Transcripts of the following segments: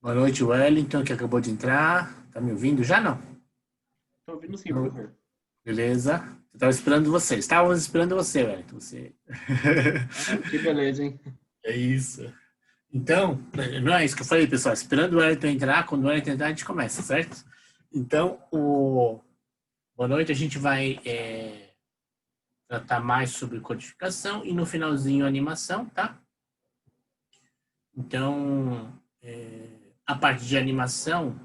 Boa noite, Wellington, que acabou de entrar. Tá me ouvindo já, não? Tô ouvindo sim, Não. professor. Beleza. Eu tava esperando você. Estávamos esperando você, Wellington. Você... Ah, que beleza, hein? É isso. Então, não é isso que eu falei, pessoal. Esperando o Wellington entrar. Quando o Wellington entrar, a gente começa, certo? Então, boa noite. A gente vai tratar mais sobre codificação e no finalzinho animação, tá? Então, a parte de animação,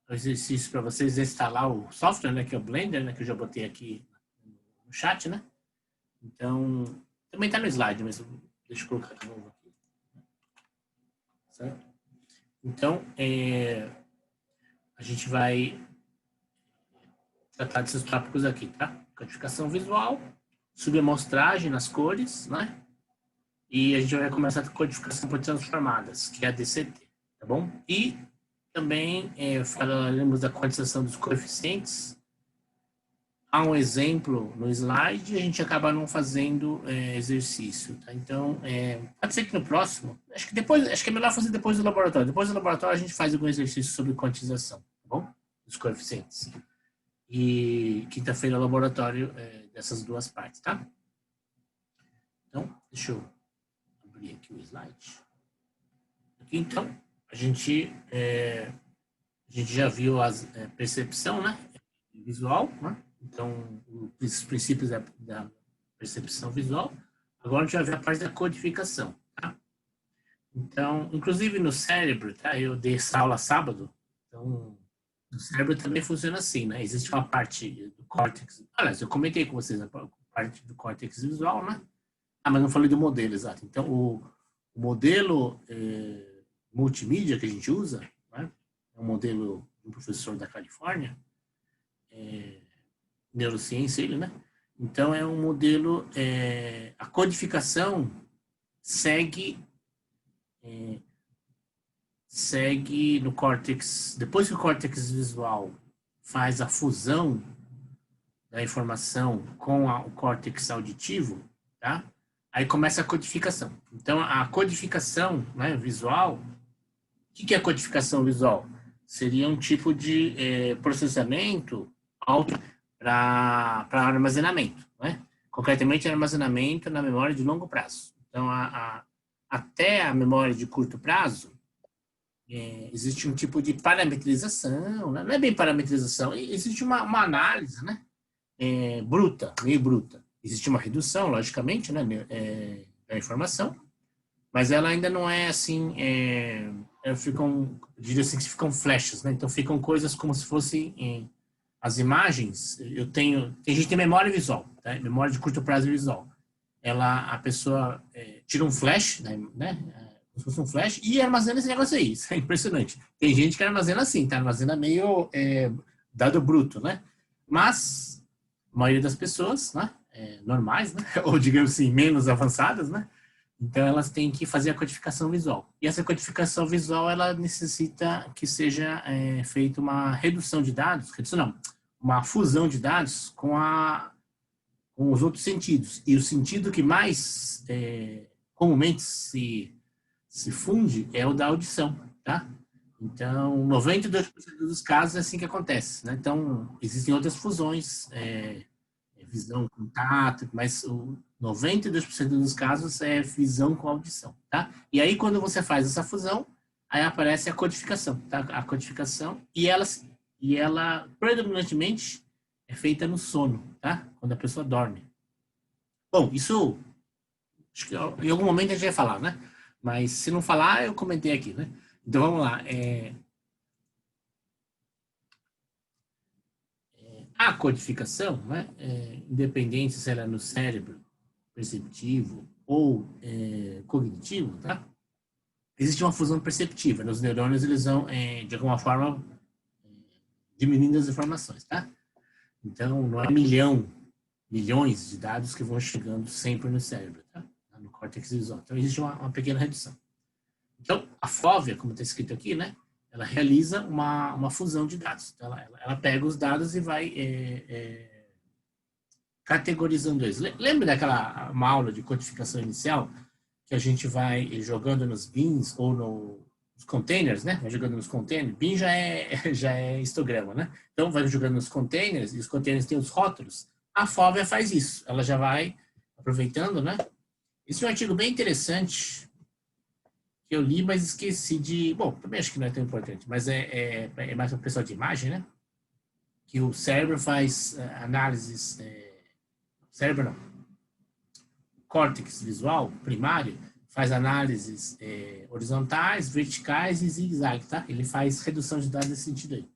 o exercício para vocês é instalar o software, né, que é o Blender, né, que eu já botei aqui no chat, né? Então, também está no slide, mas deixa eu colocar de novo aqui. Certo? Então, a gente vai tratar desses tópicos aqui, tá? Codificação visual, subamostragem nas cores, né? E a gente vai começar com codificação por transformadas, que é a DCT, tá bom? E também falaremos da quantização dos coeficientes. Há um exemplo no slide e a gente acaba não fazendo exercício, tá? Então, pode ser que no próximo, acho que é melhor fazer depois do laboratório. Depois do laboratório a gente faz algum exercício sobre quantização, tá bom? Dos coeficientes. E quinta-feira é o laboratório dessas duas partes, tá? Então, deixa eu abrir aqui o slide. Aqui, então, a gente já viu a percepção, né? Visual, né? Então, os princípios da percepção visual. Agora a gente vai ver a parte da codificação, tá? Então, inclusive no cérebro, tá? Eu dei essa aula sábado, então no cérebro também funciona assim, né? Existe uma parte do córtex, aliás, eu comentei com vocês a parte do córtex visual, né? Ah, mas não falei do modelo, exato. Então, o modelo multimídia que a gente usa, né? É um modelo de um professor da Califórnia, neurociência ele, né? Então é um modelo, a codificação segue no córtex, depois que o córtex visual faz a fusão da informação com o córtex auditivo, tá? Aí começa a codificação. Então a codificação, né, visual, o que é a codificação visual? Seria um tipo de processamento alto para armazenamento, né? Concretamente, armazenamento na memória de longo prazo. Então, até a memória de curto prazo, existe um tipo de parametrização, né? Não é bem parametrização, existe uma análise, né? Bruta, meio bruta. Existe uma redução, logicamente, né? Da informação, mas ela ainda não é assim, diria assim, que ficam flashes, né? Então ficam coisas como se fossem as imagens. Tem gente que tem memória visual, tá? Memória de curto prazo visual. A pessoa tira um flash, né? Como se fosse um flash e armazena esse negócio aí. Isso é impressionante. Tem gente que armazena assim, tá? Armazena meio dado bruto, né? Mas a maioria das pessoas, né? Normais, né? Ou digamos assim, menos avançadas, né? Então, elas têm que fazer a codificação visual. E essa codificação visual, ela necessita que seja feita uma redução de dados, redução não, uma fusão de dados com os outros sentidos. E o sentido que mais comumente se funde é o da audição, tá? Então, 92% dos casos é assim que acontece, né? Então, existem outras fusões, visão com tato, mas o 92% dos casos é visão com audição, tá? E aí, quando você faz essa fusão, aí aparece a codificação, tá? A codificação, e ela predominantemente é feita no sono, tá? Quando a pessoa dorme. Bom, isso, acho que em algum momento a gente vai falar, né? Mas se não falar, eu comentei aqui, né? Então, vamos lá. A codificação, né? Independente se ela é no cérebro, perceptivo ou cognitivo, tá? Existe uma fusão perceptiva. Nos neurônios, eles vão, de alguma forma, diminuindo as informações, tá? Então, não é milhões de dados que vão chegando sempre no cérebro, tá? No córtex visual. Então, existe uma pequena redução. Então, a fóvea, como está escrito aqui, né? Ela realiza uma fusão de dados. Então, ela pega os dados e vai categorizando eles. Lembra daquela uma aula de codificação inicial que a gente vai jogando nos bins ou os containers, né? Vai jogando nos containers. BIM já é histograma, né? Então, vai jogando nos containers, e os containers têm os rótulos. A Fóvea faz isso. Ela já vai aproveitando, né? Esse é um artigo bem interessante que eu li, mas esqueci de... Bom, também acho que não é tão importante, mas é mais para o pessoal de imagem, né? Que o cérebro faz análises... cérebro não. Córtex visual primário faz análises horizontais, verticais e zigue-zague, tá? Ele faz redução de dados nesse sentido aí.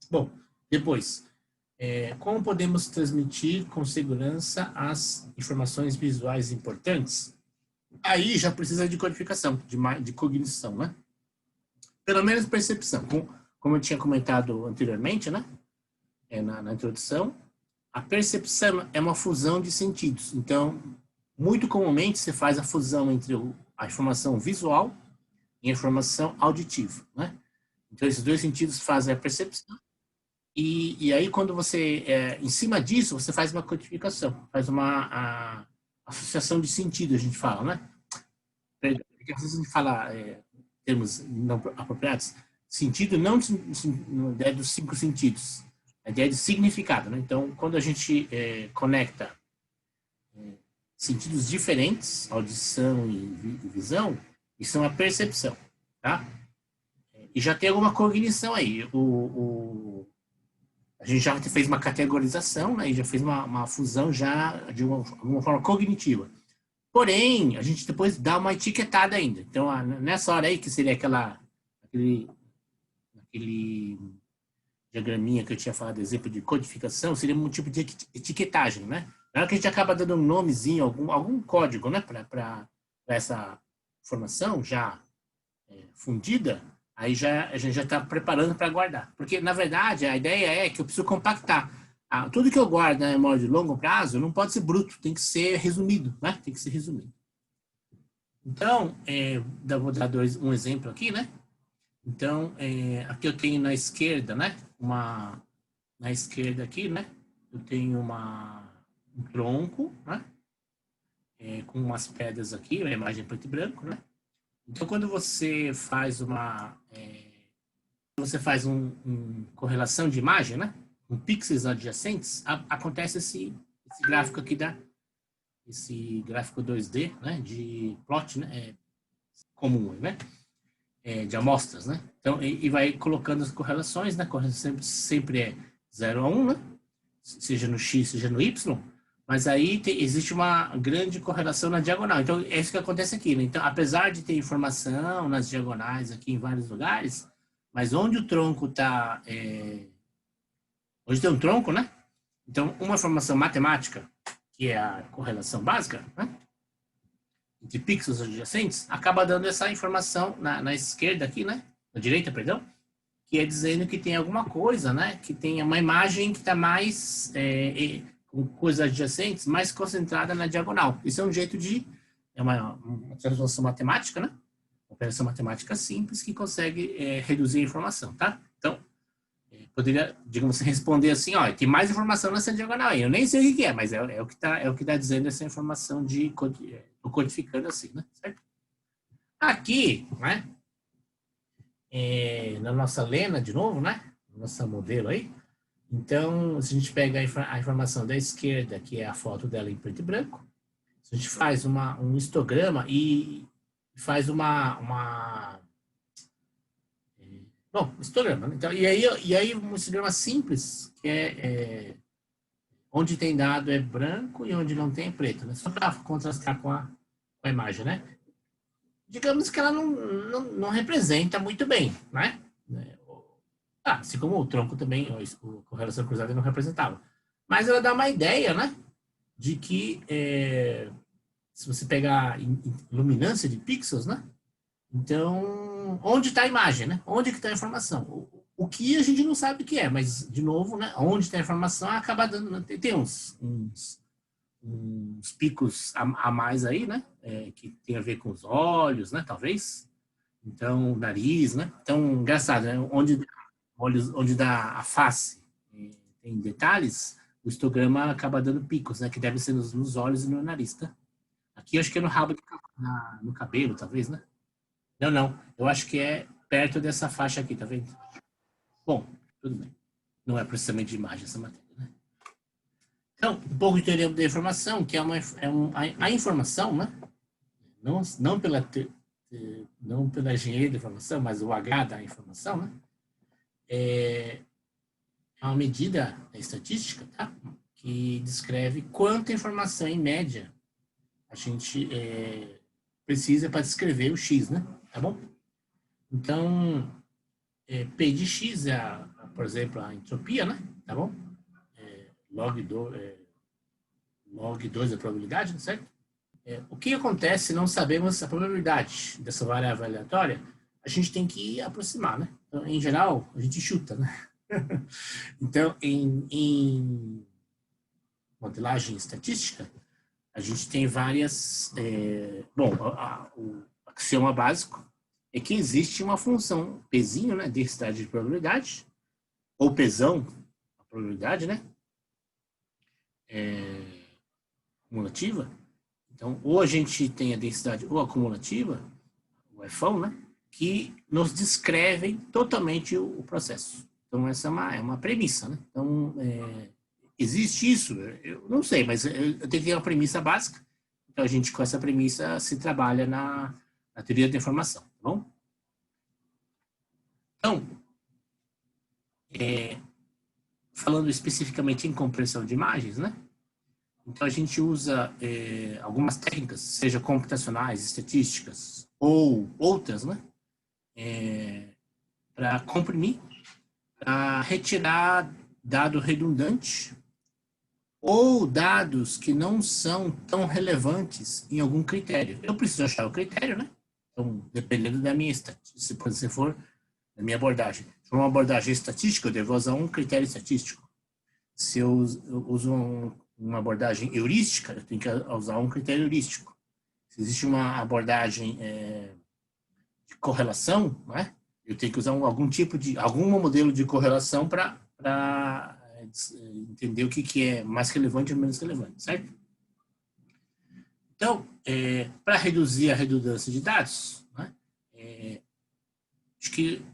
Bom, depois, como podemos transmitir com segurança as informações visuais importantes? Aí já precisa de codificação, de cognição, né? Pelo menos percepção. Como eu tinha comentado anteriormente, né? Na introdução, a percepção é uma fusão de sentidos. Então, muito comumente você faz a fusão entre a informação visual e a informação auditiva, né? Então, esses dois sentidos fazem a percepção. E aí, quando você, em cima disso, você faz uma codificação, faz uma associação de sentido, a gente fala, né? Porque às vezes a gente fala termos não apropriados, sentido não na ideia dos 5 sentidos, a ideia de significado, né? Então, quando a gente conecta sentidos diferentes, audição e visão, isso é uma percepção, tá? E já tem alguma cognição aí. A gente já fez uma categorização, né? E já fez uma fusão já de uma forma cognitiva. Porém, a gente depois dá uma etiquetada ainda. Então, nessa hora aí, que seria aquele diagraminha que eu tinha falado, exemplo de codificação, seria um tipo de etiquetagem, né? Na hora que a gente acaba dando um nomezinho, algum código, né, para essa informação já fundida, aí a gente já está preparando para guardar. Porque, na verdade, a ideia é que eu preciso compactar. Tudo que eu guardo na memória de longo prazo não pode ser bruto, tem que ser resumido, né? Tem que ser resumido. Então, vou dar um exemplo aqui, né? Então, aqui eu tenho na esquerda, né? Na esquerda aqui, né? Eu tenho um tronco, né? Com umas pedras aqui, uma imagem preto e branco, né? Então, quando você faz uma correlação de imagem, né? Com pixels adjacentes, acontece esse gráfico aqui esse gráfico 2D, né? De plot, né? Comum, né? De amostras, né? Então, e vai colocando as correlações, né? A correlação sempre é 0 a 1, né? Seja no X, seja no Y, mas aí existe uma grande correlação na diagonal. Então, é isso que acontece aqui, né? Então, apesar de ter informação nas diagonais aqui em vários lugares, mas onde o tronco está... onde tem um tronco, né? Então, uma informação matemática, que é a correlação básica, né? Entre pixels adjacentes, acaba dando essa informação na esquerda aqui, né? Na direita, perdão, que é dizendo que tem alguma coisa, né? Que tem uma imagem que está mais, com coisas adjacentes, mais concentrada na diagonal. Isso é um jeito é uma transformação matemática, né? Uma operação matemática simples que consegue reduzir a informação, tá? Então, poderia, digamos, responder assim, ó, tem mais informação nessa diagonal aí. Eu nem sei o que é, mas é o que está dizendo essa informação codificando assim, né? Certo? Aqui, né? Na nossa Lena, de novo, né? Nossa modelo aí. Então, se a gente pega a informação da esquerda, que é a foto dela em preto e branco, se a gente faz um histograma e faz bom, histograma, né? Então, e aí um histograma simples, que onde tem dado é branco e onde não tem é preto, né? Só para contrastar com a imagem, né? Digamos que ela não representa muito bem, né? Assim como o tronco também, a correlação cruzada não representava. Mas ela dá uma ideia, né? De que se você pegar luminância de pixels, né? Então, onde está a imagem, né? Onde que está a informação? O que a gente não sabe o que é, mas, de novo, né? Onde está a informação acaba dando... Tem uns picos a mais aí, né? Que tem a ver com os olhos, né? Talvez. Então, o nariz, né? Então, engraçado, né? Onde dá a face tem detalhes, o histograma acaba dando picos, né? Que devem ser nos olhos e no nariz, tá? Aqui, acho que é no rabo, no cabelo, talvez, né? Não. Eu acho que é perto dessa faixa aqui, tá vendo? Bom, tudo bem. Não é processamento de imagem essa matéria, né? Então, um pouco de teoria da informação, que a informação, né? Não pela engenharia da informação, mas o H da informação, né? É uma medida estatística, tá? Que descreve quanta informação, em média, a gente precisa para descrever o X, né? Tá bom? Então, P de X é, por exemplo, a entropia, né? Tá bom? Log 2 é a probabilidade, certo? O que acontece se não sabemos a probabilidade dessa variável aleatória? A gente tem que aproximar, né? Então, em geral, a gente chuta, né? Então, em modelagem estatística, a gente tem várias... o axioma básico é que existe uma função Pzinho, né? Densidade de probabilidade, ou Pzão, a probabilidade, né? Cumulativa. Então, ou a gente tem a densidade ou acumulativa, o Fão, né? Que nos descrevem totalmente o processo. Então, essa é uma premissa, né? Então, existe isso? Eu não sei, mas eu tenho que ter uma premissa básica. Então, a gente, com essa premissa, se trabalha na teoria da informação, tá bom? Então, falando especificamente em compressão de imagens, né? Então, a gente usa algumas técnicas, seja computacionais, estatísticas, ou outras, né? Para comprimir, para retirar dado redundante ou dados que não são tão relevantes em algum critério. Eu preciso achar o critério, né? Então, dependendo da minha estatística, se for da minha abordagem. Se for uma abordagem estatística, eu devo usar um critério estatístico. Se eu uso uma abordagem heurística, eu tenho que usar um critério heurístico. Se existe uma abordagem de correlação, né? Eu tenho que usar algum modelo de correlação para entender o que é mais relevante ou menos relevante, certo? Então, para reduzir a redundância de dados, né, acho que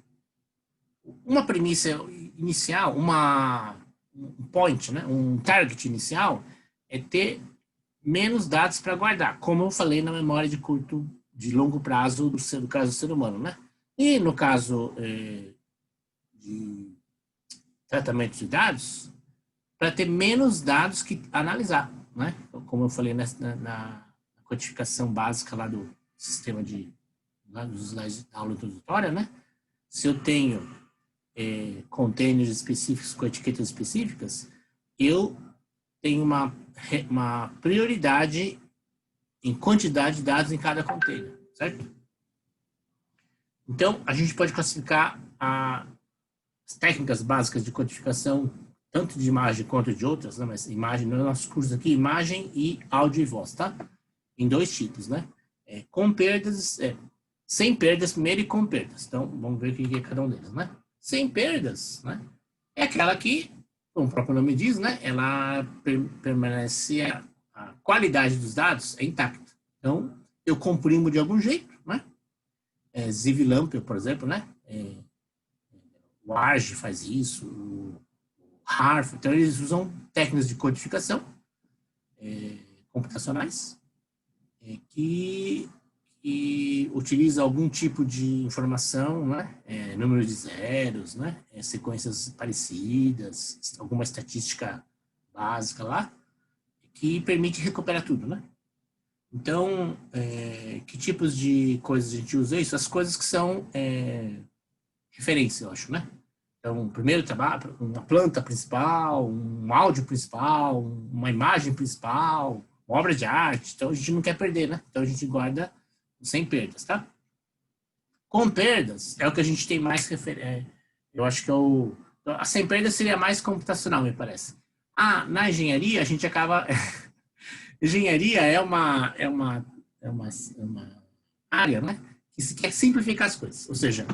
uma premissa inicial, um point, né, um target inicial, é ter menos dados para guardar, como eu falei na memória de longo prazo do caso do ser humano, né? E no caso de tratamento de dados, para ter menos dados que analisar, né? Como eu falei na codificação básica lá do sistema dos slides da aula introdutória, né? Se eu tenho containers específicos com etiquetas específicas, eu tenho uma prioridade em quantidade de dados em cada container, certo? Então, a gente pode classificar as técnicas básicas de codificação, tanto de imagem quanto de outras, né? Mas imagem, no nosso curso aqui, imagem e áudio e voz, tá? Em dois tipos, né? Com perdas, sem perdas primeiro e com perdas. Então, vamos ver o que é cada um deles, né? Sem perdas, né? É aquela que, como o próprio nome diz, né? Ela permanece, a qualidade dos dados é intacta. Então, eu comprimo de algum jeito, né? Zivlamp, por exemplo, né? O Arge faz isso, o Harf. Então, eles usam técnicas de codificação computacionais que utiliza algum tipo de informação, né? Número de zeros, né? Sequências parecidas, alguma estatística básica lá, que permite recuperar tudo, né? Então, que tipos de coisas a gente usa isso? As coisas que são referência, eu acho, né? Então, primeiro trabalho, uma planta principal, um áudio principal, uma imagem principal, uma obra de arte. Então, a gente não quer perder, né? Então, a gente guarda sem perdas, tá? Com perdas, é o que a gente tem mais referência. Eu acho que a sem perdas seria mais computacional, me parece. Na engenharia, a gente acaba... engenharia é uma área, né? Que se quer simplificar as coisas. Ou seja,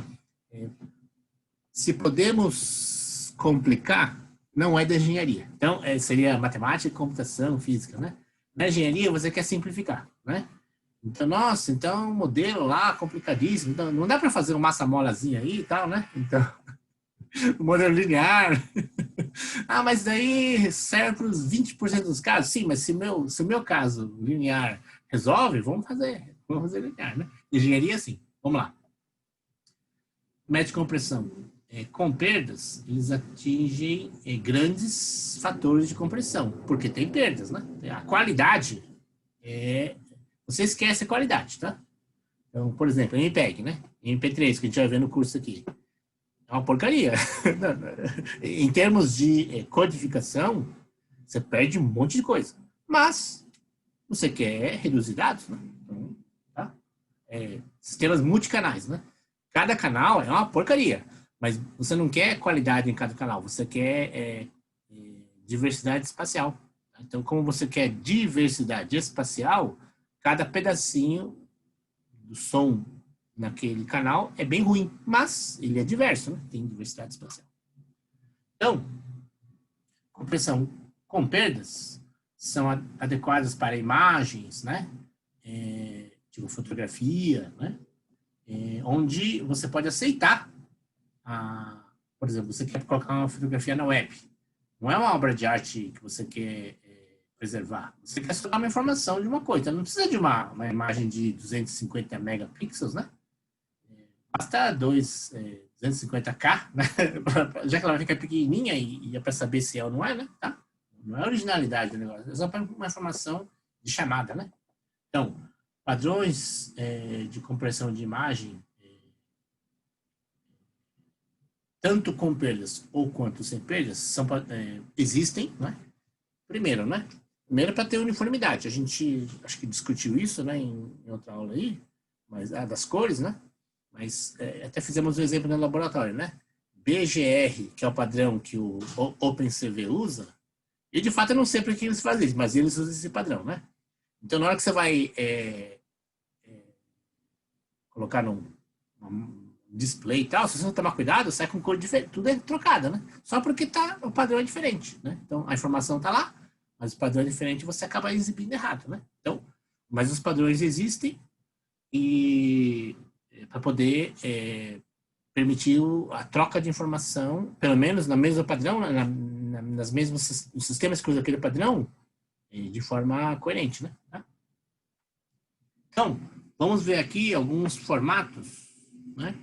se podemos complicar, não é da engenharia. Então, seria matemática, computação, física, né? Na engenharia, você quer simplificar, né? Então, nossa, então o modelo lá complicadíssimo, então não dá para fazer uma massa molazinha aí e tal, né? Então, o modelo linear. Ah, mas daí serve para os 20% dos casos? Sim, mas se o meu caso linear resolve, vamos fazer linear, né? Engenharia, sim. Vamos lá. Média de compressão. Com perdas, eles atingem grandes fatores de compressão, porque tem perdas, né? A qualidade você esquece a qualidade, tá? Então, por exemplo, MPEG, né? MP3, que a gente vai ver no curso aqui. É uma porcaria. Em termos de codificação, você perde um monte de coisa. Mas você quer reduzir dados, né? Então, tá? Sistemas multicanais, né? Cada canal é uma porcaria. Mas você não quer qualidade em cada canal, você quer diversidade espacial. Tá? Então, como você quer diversidade espacial, cada pedacinho do som naquele canal é bem ruim, mas ele é diverso, né? Tem diversidade espacial. Então, compressão com perdas são adequadas para imagens, né? Tipo fotografia, né? Onde você pode aceitar, por exemplo, você quer colocar uma fotografia na web. Não é uma obra de arte que você quer preservar. Você quer só uma informação de uma coisa. Então, não precisa de uma imagem de 250 megapixels, né? Basta 250K, né? Já que ela vai ficar pequenininha e é para saber se é ou não é, né? Tá? Não é a originalidade do negócio, é só para uma informação de chamada, né? Então, padrões de compressão de imagem, tanto com perdas ou quanto sem perdas, existem, né? Primeiro, né? Primeiro para ter uniformidade. A gente, acho que discutiu isso, né, em outra aula aí, mas das cores, né? Mas até fizemos um exemplo no laboratório, né? BGR, que é o padrão que o OpenCV usa, e de fato eu não sei por que eles fazem isso, mas eles usam esse padrão, né? Então, na hora que você vai colocar num display e tal, se você não tomar cuidado, sai com cor diferente, tudo é trocada, né? Só porque o padrão é diferente, né? Então, a informação está lá, mas o padrão é diferente e você acaba exibindo errado, né? Então, mas os padrões existem e para poder permitir a troca de informação, pelo menos na mesma padrão, nas mesmas os sistemas que usam aquele padrão, de forma coerente, né? Então, vamos ver aqui alguns formatos, né?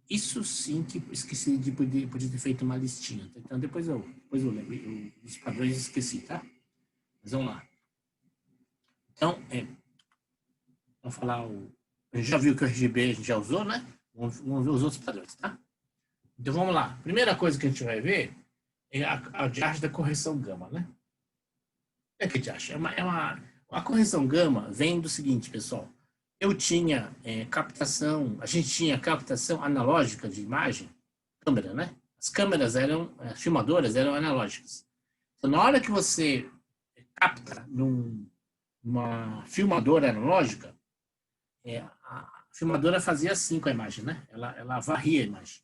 Isso sim que esqueci de podia ter feito uma listinha. Então, depois eu lembro. Os padrões esqueci, tá? Mas vamos lá. Então, vamos falar a gente já viu que o RGB a gente já usou, né? Vamos ver os outros padrões, tá? Então, vamos lá. Primeira coisa que a gente vai ver é a diacho da correção gama, né? O que é que diacho? A correção gama vem do seguinte, pessoal. Eu tinha a gente tinha captação analógica de imagem, câmera, né? As filmadoras eram analógicas. Então, na hora que você capta numa filmadora analógica, a filmadora fazia assim com a imagem, né? Ela varria a imagem.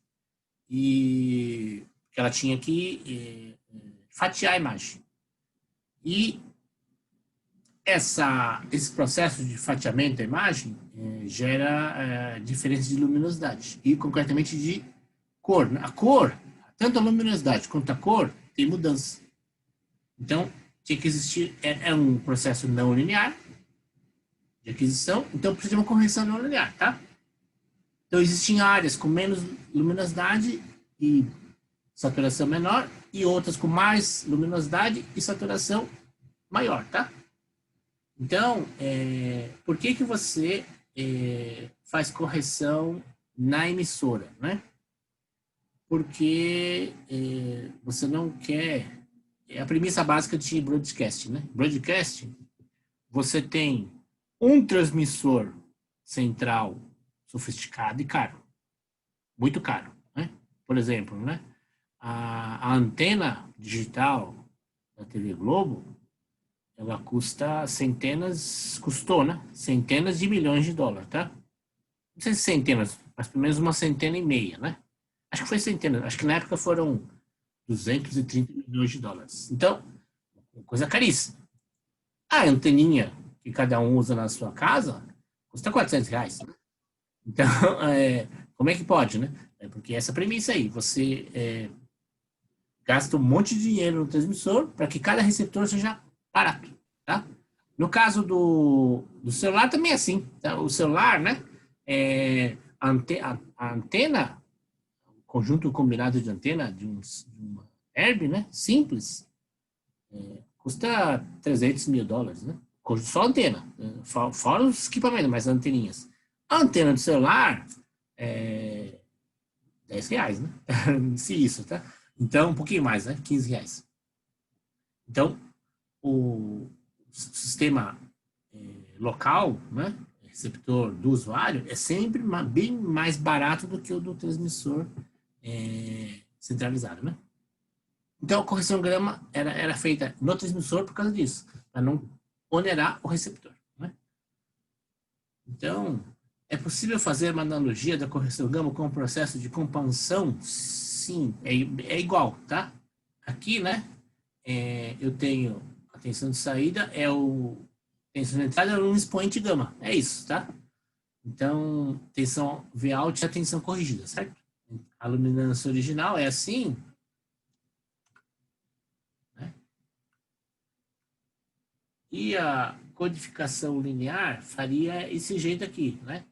E ela tinha que fatiar a imagem. E esse processo de fatiamento da imagem gera diferença de luminosidade e, concretamente, de cor. A cor, tanto a luminosidade quanto a cor, tem mudança. Então, tinha que existir, é um processo não linear de aquisição, então precisa de uma correção não linear, tá? Então, existiam áreas com menos luminosidade e saturação menor e outras com mais luminosidade e saturação maior, tá? Então, por que você faz correção na emissora, né? Porque você não quer... É a premissa básica de broadcast, né? Broadcast, você tem um transmissor central sofisticado e caro. Muito caro, né? Por exemplo, né? A antena digital da TV Globo, ela custou, né? Centenas de milhões de dólares, tá? Não sei se centenas, mas pelo menos uma centena e meia, né? Acho que foi centenas, acho que na época foram 230 milhões de dólares. Então, coisa caríssima. A anteninha que cada um usa na sua casa, custa R$ 400. Então, como é que pode, né? É porque essa premissa aí, você gasta um monte de dinheiro no transmissor para que cada receptor seja barato, tá? No caso do celular também é assim, tá? O celular, né? A antena, o conjunto combinado de antena de uma Herb, né? Simples, custa $300 mil, né? Só a antena, fora os equipamentos, mas anteninhas. A antena do celular é R$ 10, né? Se isso, tá? Então, um pouquinho mais, né? R$ 15. Então, o sistema local, né? Receptor do usuário, é sempre bem mais barato do que o do transmissor centralizado, né? Então, a correção gama era feita no transmissor por causa disso, para não onerar o receptor, né? Então, é possível fazer uma analogia da correção gama com o processo de compreensão? Sim, é igual, tá? Aqui, né, eu tenho a tensão de saída, tensão de entrada é um expoente gama, é isso, tá? Então, tensão Vout é a tensão corrigida, certo? A luminância original é assim, né? E a codificação linear faria esse jeito aqui, né?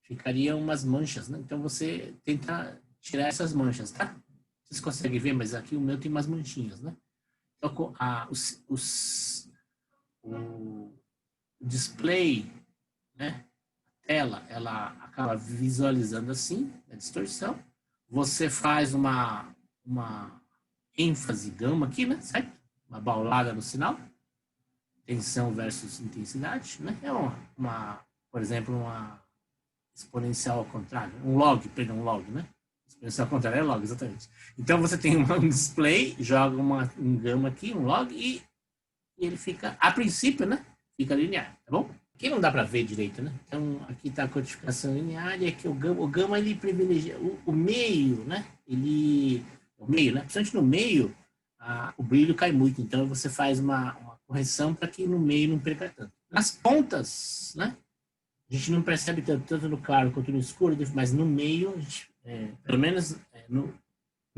Ficariam umas manchas, né? Então, você tenta tirar essas manchas, tá? Vocês conseguem ver, mas aqui o meu tem umas manchinhas, né? Então, o display, né? Ela acaba visualizando assim, a distorção. Você faz uma ênfase gama aqui, né? Certo? Uma baulada no sinal. Tensão versus intensidade, né? Por exemplo, uma exponencial ao contrário. Um log, né? Exponencial ao contrário é log, exatamente. Então, você tem um display, joga um gama aqui, um log, e ele fica, a princípio, né? Fica linear, tá bom? Aqui não dá para ver direito, né? Então, aqui está a codificação linear, e aqui o gama ele privilegia o meio, né? O meio, né? Principalmente no meio, o brilho cai muito. Então, você faz uma correção para que no meio não perca tanto. Nas pontas, né? A gente não percebe tanto no claro quanto no escuro, mas no meio, pelo menos no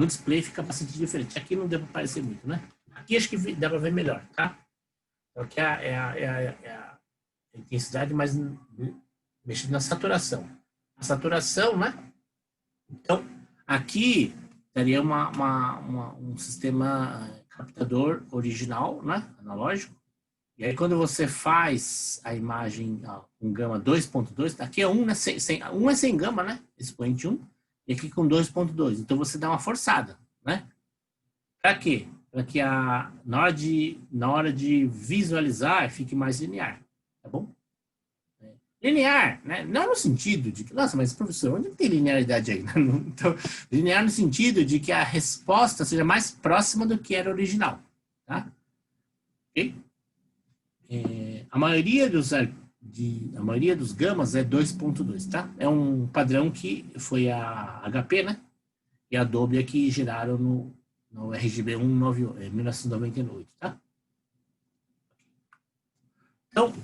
display, fica bastante diferente. Aqui não deu para aparecer muito, né? Aqui acho que dá para ver melhor, tá? Então, aqui é a intensidade, mas mexendo na saturação. A saturação, né? Então, aqui teria um sistema captador original, né? Analógico. E aí, quando você faz a imagem com gama 2.2, aqui é 1, né? Um é sem gama, né? Expoente 1. E aqui com 2.2. Então, você dá uma forçada, né? Para quê? Para que na hora de visualizar fique mais linear, tá bom? Linear, né? Não no sentido de que, nossa, mas professor, onde tem linearidade aí? Então, linear no sentido de que a resposta seja mais próxima do que era original, tá? Ok? A maioria dos gamas é 2.2, tá? É um padrão que foi a HP, né? E a Adobe é que geraram no RGB 1998, tá? Então,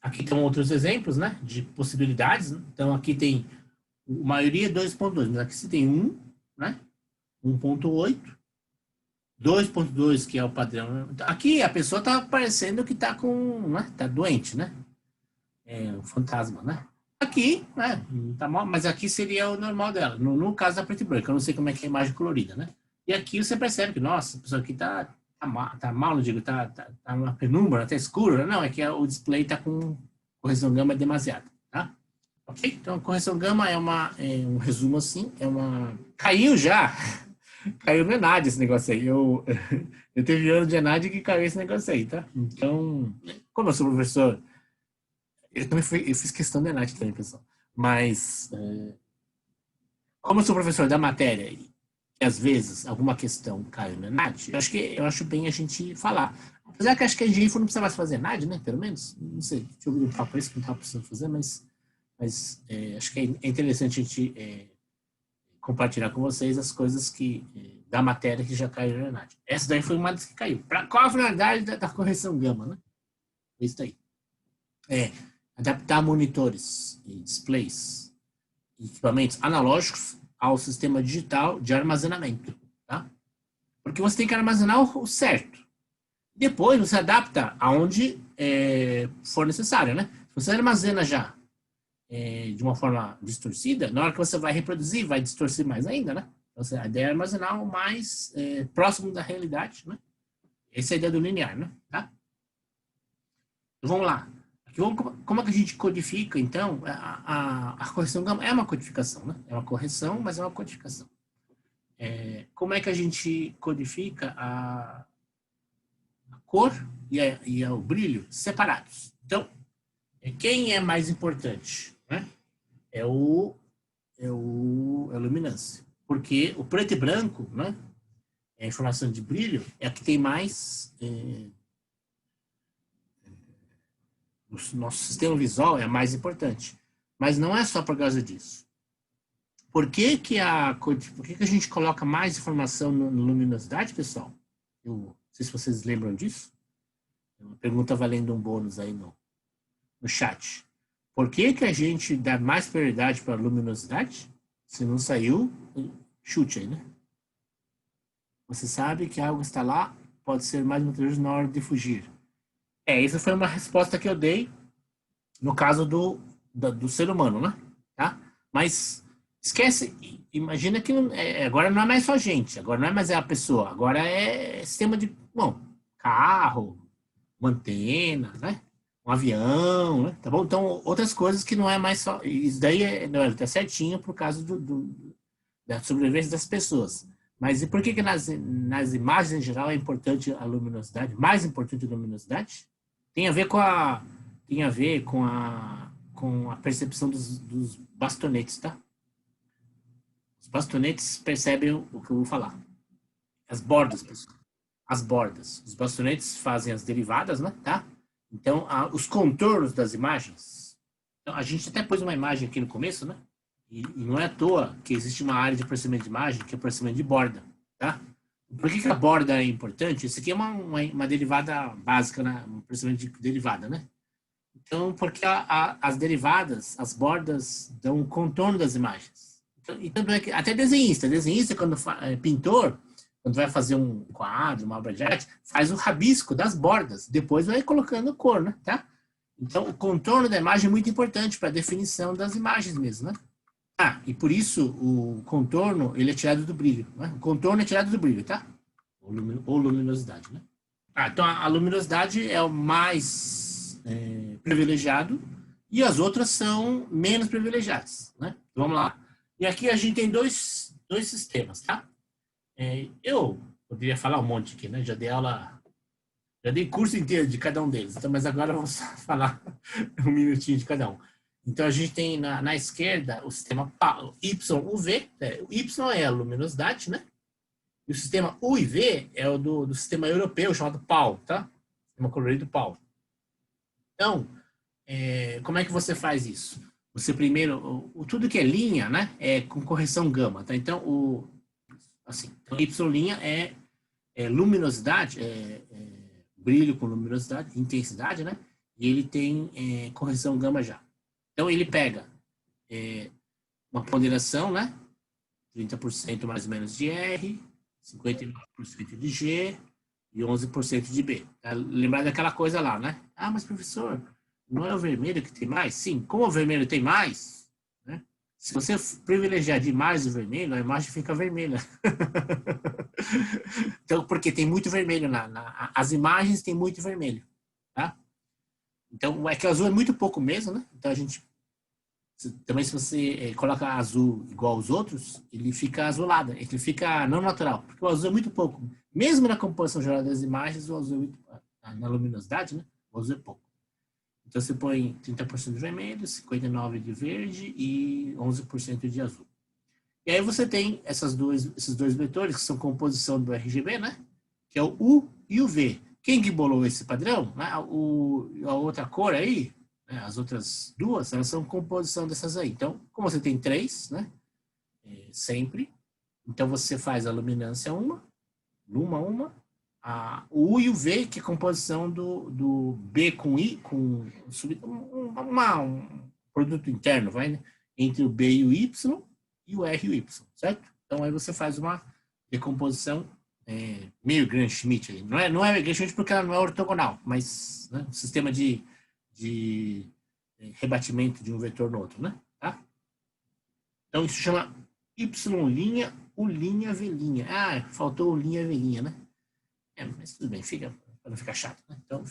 aqui estão outros exemplos, né? De possibilidades. Então, aqui tem a maioria 2.2, mas aqui você tem 1, né? 1.8. 2.2, que é o padrão. Aqui a pessoa está parecendo que está né? Tá doente, né? É um fantasma, né? Aqui, né? Tá mal, mas aqui seria o normal dela. No caso da preto e branco, eu não sei como é que é a imagem colorida, né? E aqui você percebe que, nossa, a pessoa aqui tá mal, não digo, tá uma penumbra, tá escuro. Não, é que o display tá com correção gama demasiada, tá? Ok? Então, correção gama é um resumo assim, caiu já. Caiu no ENAD esse negócio aí. Eu teve ano de ENAD que caiu esse negócio aí, tá? Então, como eu sou professor, eu fiz questão do ENAD também, pessoal. Mas, como eu sou professor da matéria e às vezes alguma questão caiu no ENAD, eu acho bem a gente falar. Apesar que acho que a engenharia não precisa mais fazer ENAD, né? Pelo menos. Não sei. Deixa eu ver um papo isso que não estava precisando fazer, mas acho que é interessante a gente compartilhar com vocês as coisas da matéria que já caiu na verdade. Essa daí foi uma das que caiu. Qual a finalidade da correção gama, né? Isso aí. é adaptar monitores e displays e equipamentos analógicos ao sistema digital de armazenamento, tá? Porque você tem que armazenar o certo. Depois você adapta aonde for necessário, né? Se você armazena já de uma forma distorcida, na hora que você vai reproduzir, vai distorcer mais ainda, né? Então, a ideia é armazenar o mais próximo da realidade, né? Essa é a ideia do linear, né? Tá? Então, vamos lá. Aqui, como é que a gente codifica, então? A correção gama é uma codificação, né? É uma correção, mas é uma codificação. Como é que a gente codifica a cor e o brilho separados? Então, quem é mais importante, né? É a luminância. Porque o preto e branco, né? A informação de brilho é a que tem mais... o nosso sistema visual é a mais importante. Mas não é só por causa disso. Por que a gente coloca mais informação na luminosidade, pessoal? Eu não sei se vocês lembram disso. Uma pergunta valendo um bônus aí no chat. Por que a gente dá mais prioridade para a luminosidade? Se não saiu, chute aí, né? Você sabe que algo está lá, pode ser mais vantajoso na hora de fugir. Essa foi uma resposta que eu dei no caso do ser humano, né? Tá? Mas esquece, imagina que agora não é mais só gente, agora não é mais a pessoa, agora é sistema de, carro, uma antena, né? Um avião, né? Tá bom? Então, outras coisas que não é mais só, isso daí não, tá certinho por causa da sobrevivência das pessoas. Mas e por que nas imagens em geral é importante a luminosidade? Mais importante a luminosidade? Tem a ver com a percepção dos bastonetes, tá? Os bastonetes percebem o que eu vou falar. As bordas, pessoal. As bordas. Os bastonetes fazem as derivadas, né? Tá? Então, os contornos das imagens. Então, a gente até pôs uma imagem aqui no começo, né? E não é à toa que existe uma área de processamento de imagem que é o processamento de borda, tá? Por que a borda é importante? Isso aqui é uma derivada básica, né? Um processamento de derivada, né? Então, porque as derivadas, as bordas, dão um contorno das imagens. Então, até desenhista quando pintor, quando vai fazer um quadro, uma obra de arte, faz o rabisco das bordas, depois vai colocando cor, né? Tá? Então, o contorno da imagem é muito importante para a definição das imagens mesmo, né? E por isso o contorno, ele é tirado do brilho, né? O contorno é tirado do brilho, tá? Ou luminosidade, né? Então a luminosidade é o mais privilegiado e as outras são menos privilegiadas, né? Vamos lá. E aqui a gente tem dois sistemas, tá? Eu poderia falar um monte aqui, né? Já dei curso inteiro de cada um deles, então, mas agora eu vou falar um minutinho de cada um. Então a gente tem na esquerda o sistema YUV, o Y é a luminosidade, né? E o sistema U e V é o do sistema europeu chamado PAL, tá? Sistema colorido PAL. Então, como é que você faz isso? Você primeiro, tudo que é linha, né, é com correção gama, tá? Então, então Y' é luminosidade, brilho com luminosidade, intensidade, né? E ele tem correção gama já. Então, ele pega uma ponderação, né? 30% mais ou menos de R, 59% de G e 11% de B. Lembrar daquela coisa lá, né? Mas professor, não é o vermelho que tem mais? Sim, como o vermelho tem mais, né? Se você privilegiar demais o vermelho, a imagem fica vermelha. Então, porque tem muito vermelho as imagens têm muito vermelho, tá? Então, é que o azul é muito pouco mesmo, né? Então, a gente também, se você coloca azul igual aos outros, ele fica azulado, ele fica não natural, porque o azul é muito pouco. Mesmo na composição geral das imagens, o azul é muito, na luminosidade, né? O azul é pouco. Então você põe 30% de vermelho, 59% de verde e 11% de azul. E aí você tem esses dois vetores que são composição do RGB, né? Que é o U e o V. Quem que bolou esse padrão? A outra cor aí, as outras duas, elas são composição dessas aí. Então, como você tem 3, né? Sempre. Então, você faz a luminância luma 1, o U e o V, que é a composição do B com I, com um produto interno, vai, né? Entre o B e o Y, e o R e o Y, certo? Então aí você faz uma decomposição meio Gram-Schmidt. Não é Gram-Schmidt porque ela não é ortogonal, mas né, um sistema de rebatimento de um vetor no outro, né? Tá? Então isso chama Y', U', V'. Ah, faltou U', V', né? Mas tudo bem, para não ficar chato, né? Então,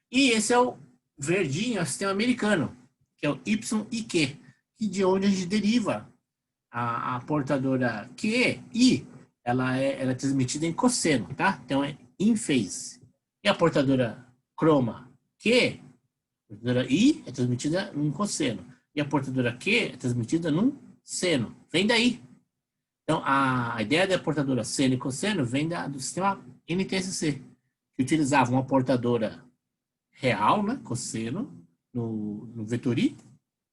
e esse é o verdinho, é o sistema americano, que é o YIQ, que de onde a gente deriva a portadora Q, I, ela é transmitida em cosseno, tá? Então é in phase. E a portadora croma Q, a portadora I, é transmitida num cosseno. E a portadora Q é transmitida num seno. Vem daí. Então, a ideia da portadora seno e cosseno vem do sistema NTSC, que utilizava uma portadora real, né, cosseno, no vetor I,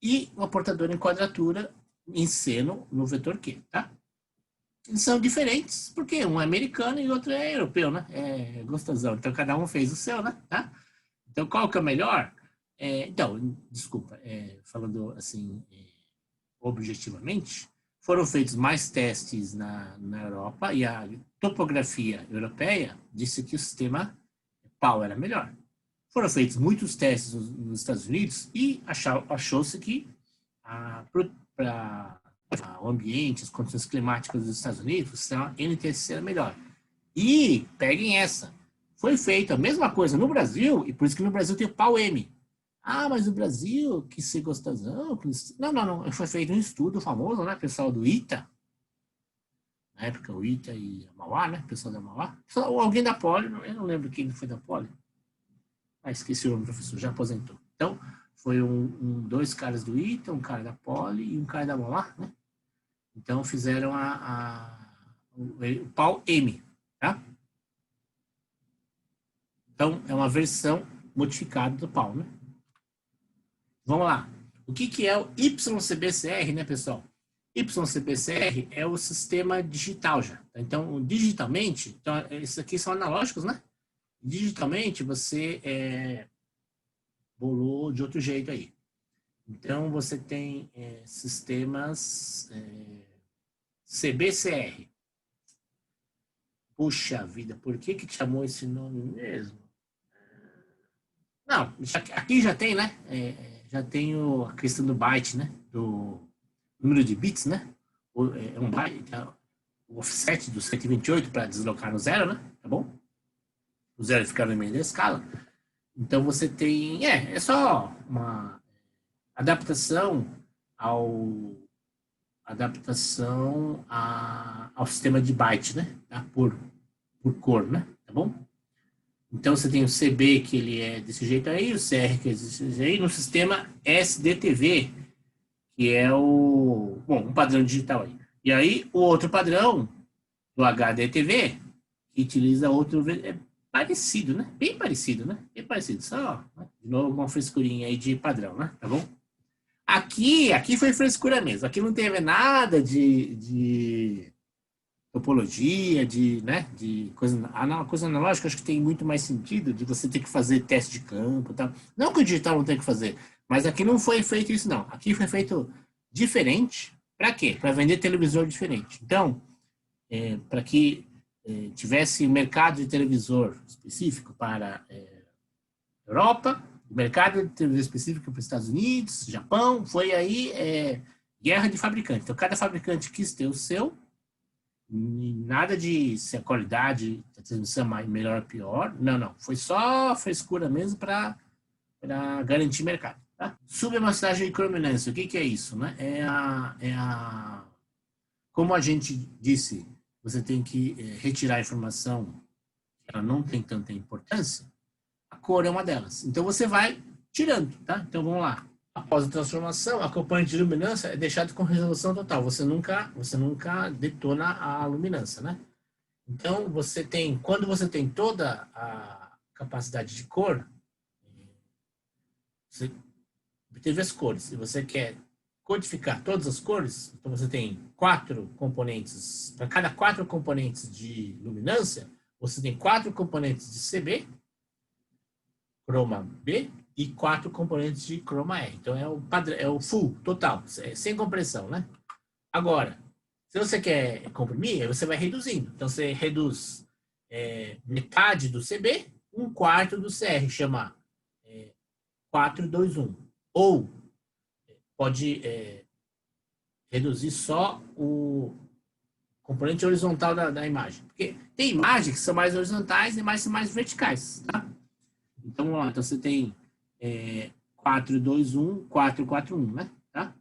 e uma portadora em quadratura em seno no vetor Q, tá? Eles são diferentes, porque um é americano e o outro é europeu, né? É gostosão. Então, cada um fez o seu, né? Tá? Então, qual que é o melhor? Desculpa, falando assim, objetivamente, foram feitos mais testes na Europa e a topografia europeia disse que o sistema PAL era melhor. Foram feitos muitos testes nos Estados Unidos e achou-se que para o ambiente, as condições climáticas dos Estados Unidos, o sistema NTSC era melhor. E, peguem essa, foi feita a mesma coisa no Brasil, e por isso que no Brasil tem o PAL-M. Ah, mas o Brasil, que se gostosão. Não. Foi feito um estudo famoso, né? Pessoal do ITA. Na época, o ITA e a Mauá, né? Pessoal da Mauá. Alguém da Poli, eu não lembro quem foi da Poli. Esqueci o nome do professor, já aposentou. Então, foi dois caras do ITA, um cara da Poli e um cara da Mauá, né? Então, fizeram o PAL-M, tá? Então, é uma versão modificada do PAL, né? Vamos lá. O que é o YCBCR, né, pessoal? YCBCR é o sistema digital já. Então, digitalmente, então, esses aqui são analógicos, né? Digitalmente, você bolou de outro jeito aí. Então, você tem sistemas CBCR. Puxa vida, por que chamou esse nome mesmo? Não, aqui já tem, né? Já tem a questão do byte, né? Do número de bits, né? É um byte, o offset do 128 para deslocar no zero, né? Tá bom? O zero ficar no meio da escala. Então você tem, é só uma adaptação ao sistema de byte, né? Tá? Por cor, né? Tá bom? Então você tem o CB, que ele é desse jeito aí, o CR, que é desse jeito aí, no sistema SDTV, que é um padrão digital aí. E aí o outro padrão, do HDTV, que utiliza outro, parecido, né? Bem parecido, né? Bem parecido, só, né? De novo, uma frescurinha aí de padrão, né? Tá bom? Aqui foi frescura mesmo. Aqui não teve nada de topologia, né? De coisa analógica, acho que tem muito mais sentido de você ter que fazer teste de campo, tá? Não que o digital não tenha que fazer, mas aqui não foi feito isso, não. Aqui foi feito diferente. Para quê? Para vender televisor diferente. Então, para que tivesse mercado de televisor específico para Europa, mercado de televisor específico para os Estados Unidos, Japão, foi aí guerra de fabricante. Então, cada fabricante quis ter o seu, nada de se a qualidade da transmissão é melhor ou pior, não. Foi só frescura mesmo para garantir mercado. Tá? Subamostragem de crominância, o que é isso? Né? Como a gente disse, você tem que retirar a informação que ela não tem tanta importância, a cor é uma delas. Então você vai tirando, tá? Então vamos lá. Após a transformação, a componente de luminância é deixada com resolução total. Você nunca detona a luminância, né? Então quando você tem toda a capacidade de cor, você obteve as cores. E você quer codificar todas as cores, então você tem 4 componentes. Para cada 4 componentes de luminância, você tem 4 componentes de CB, croma B, e 4 componentes de croma R. Então, é o padrão, é o full, total, sem compressão, né? Agora, se você quer comprimir, aí você vai reduzindo. Então, você reduz metade do CB, 1/4 do CR, chama 4-2-1. Ou pode reduzir só o componente horizontal da imagem. Porque tem imagens que são mais horizontais e imagens que são mais verticais, tá? Então, vamos lá. Então, você tem 4-2-1, 4-4-1, né? Tá?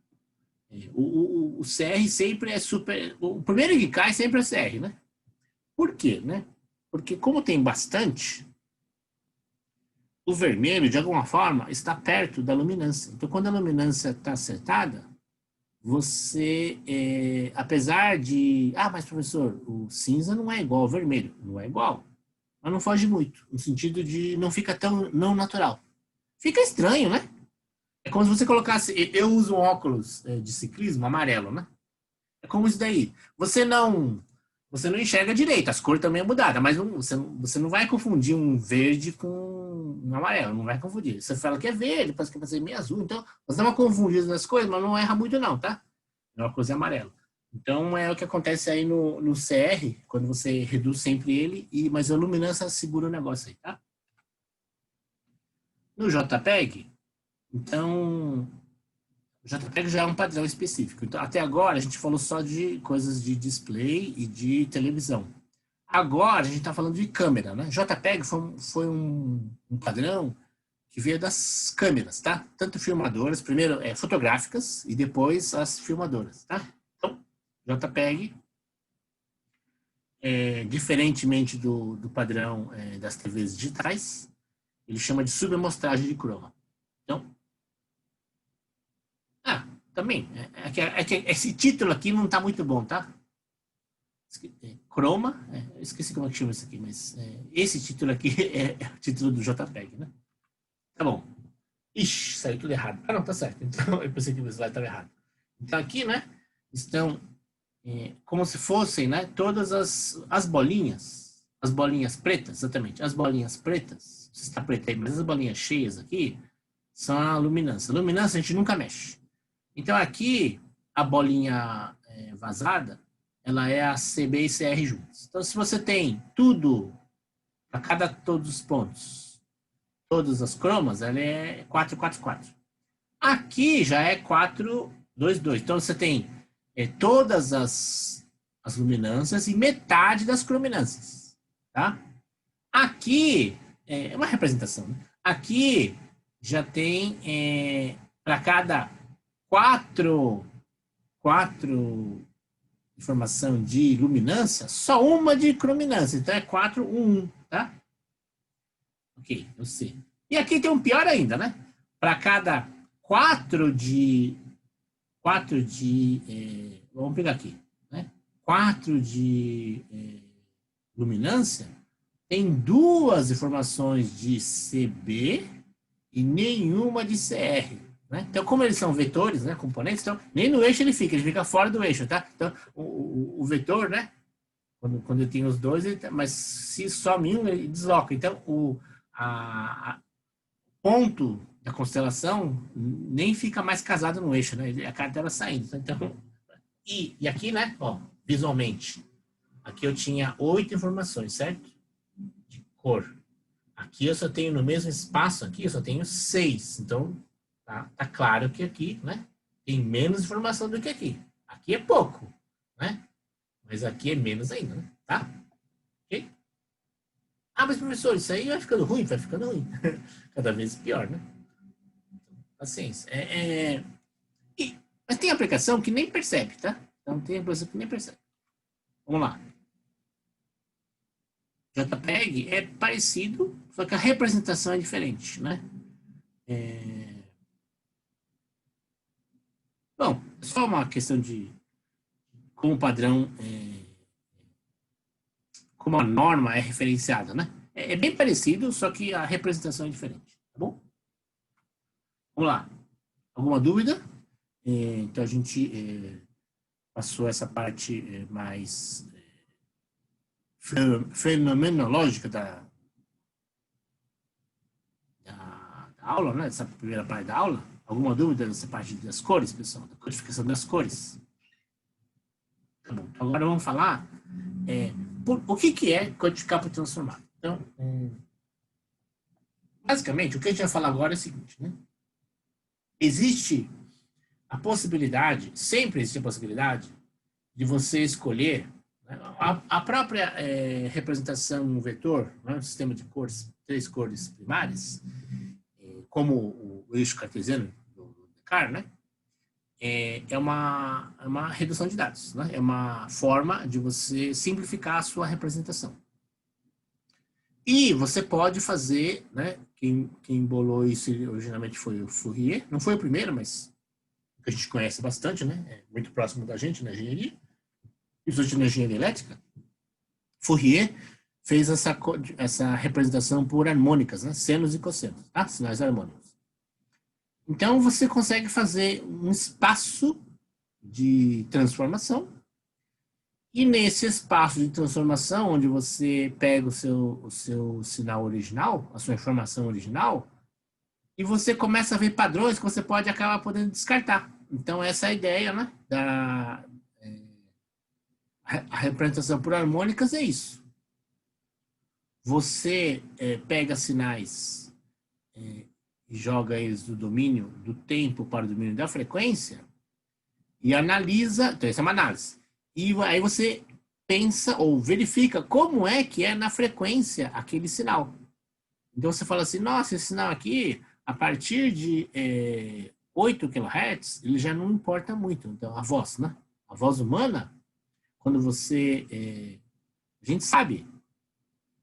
O CR sempre é super... O primeiro que cai sempre é CR, né? Por quê, né? Porque como tem bastante, o vermelho, de alguma forma, está perto da luminância. Então, quando a luminância está acertada, você, apesar de... Ah, mas professor, o cinza não é igual ao vermelho. Não é igual. Mas não foge muito, no sentido de não fica tão não natural. Fica estranho, né? É como se você colocasse... Eu uso um óculos de ciclismo amarelo, né? É como isso daí. Você não enxerga direito, as cores também é mudada, mas você não vai confundir um verde com um amarelo, não vai confundir. Você fala que é verde, parece que vai ser meio azul, então você dá uma confundida nas coisas, mas não erra muito não, tá? É uma coisa amarela. Então é o que acontece aí no CR, quando você reduz sempre ele, mas a luminância segura o negócio aí, tá? No JPEG, então... O JPEG já é um padrão específico. Então, até agora, a gente falou só de coisas de display e de televisão. Agora, a gente está falando de câmera, né? JPEG foi um padrão que veio das câmeras, tá? Tanto filmadoras, primeiro fotográficas e depois as filmadoras, tá? Então, JPEG, diferentemente do padrão das TVs digitais, ele chama de subamostragem de croma. Então, também. É que esse título aqui não está muito bom, tá? Chroma, eu esqueci como é que chama isso aqui, mas esse título aqui é o título do JPEG, né? Tá bom. Ixi, saiu tudo errado. Ah, não, tá certo. Então, eu pensei que o slide estava errado. Então, aqui, né, estão como se fossem, né, todas as bolinhas pretas, exatamente, as bolinhas pretas, se está preta aí, mas as bolinhas cheias aqui, são a luminância. A luminância a gente nunca mexe. Então, aqui, a bolinha vazada, ela é a CB e CR juntas. Então, se você tem tudo, para todos os pontos, todas as cromas, ela é 4-4-4. Aqui já é 4-2-2. Então, você tem todas as luminâncias e metade das crominâncias. Tá? Aqui, é uma representação. Né? Aqui já tem, para cada quatro informação de luminância, só uma de crominância. Então é 4-1, tá? Ok, eu sei. E aqui tem um pior ainda, né? Para cada 4 de vamos pegar aqui, né? 4 de luminância, tem 2 informações de CB e nenhuma de CR. Né? Então, como eles são vetores, né, componentes, então nem no eixo ele fica fora do eixo, tá? Então, o vetor, né, quando ele tem os dois, mas se some um, ele desloca. Então, o ponto da constelação nem fica mais casado no eixo, né? A cartela saindo. Então, e aqui, né, ó, visualmente, aqui eu tinha 8 informações, certo? De cor. Aqui eu só tenho, no mesmo espaço aqui, eu só tenho 6. Então, tá claro que aqui, né, tem menos informação do que aqui. Aqui é pouco, né? Mas aqui é menos ainda, né? Tá? Ok? Ah, mas professor, isso aí vai ficando ruim? Vai ficando ruim. Cada vez pior, né? Paciência. Mas tem aplicação que nem percebe, tá? Então tem aplicação que nem percebe. Vamos lá. JPEG é parecido, só que a representação é diferente, né? Bom, é só uma questão de como o padrão, como a norma é referenciada, né? É bem parecido, só que a representação é diferente, tá bom? Vamos lá. Alguma dúvida? Então a gente passou essa parte mais fenomenológica da aula, né? Essa primeira parte da aula. Alguma dúvida nessa parte das cores, pessoal? Da codificação das cores? Tá bom. Então, agora vamos falar o que é codificar por transformar. Então, basicamente, o que a gente vai falar agora é o seguinte, né? Existe a possibilidade, sempre existe a possibilidade de você escolher, né, a própria representação no vetor, né, um sistema de cores, 3 cores primárias, como o eixo cartesiano do Descartes, né? É uma redução de dados, né? É uma forma de você simplificar a sua representação. E você pode fazer, né? Quem bolou isso originalmente foi o Fourier. Não foi o primeiro, mas que a gente conhece bastante, né? É muito próximo da gente na engenharia. Principalmente na engenharia elétrica. Fourier fez essa representação por harmônicas, né? Senos e cossenos, tá? Sinais harmônicos. Então, você consegue fazer um espaço de transformação. E nesse espaço de transformação, onde você pega o seu sinal original, a sua informação original, e você começa a ver padrões que você pode acabar podendo descartar. Então, essa é a ideia, né? A representação por harmônicas é isso. Você pega sinais e joga eles do domínio do tempo para o domínio da frequência e analisa, então essa é uma análise. E aí você pensa ou verifica como é que é na frequência aquele sinal. Então você fala assim, nossa, esse sinal aqui, a partir de 8 kHz, ele já não importa muito. Então a voz, né? A voz humana, quando você... a gente sabe,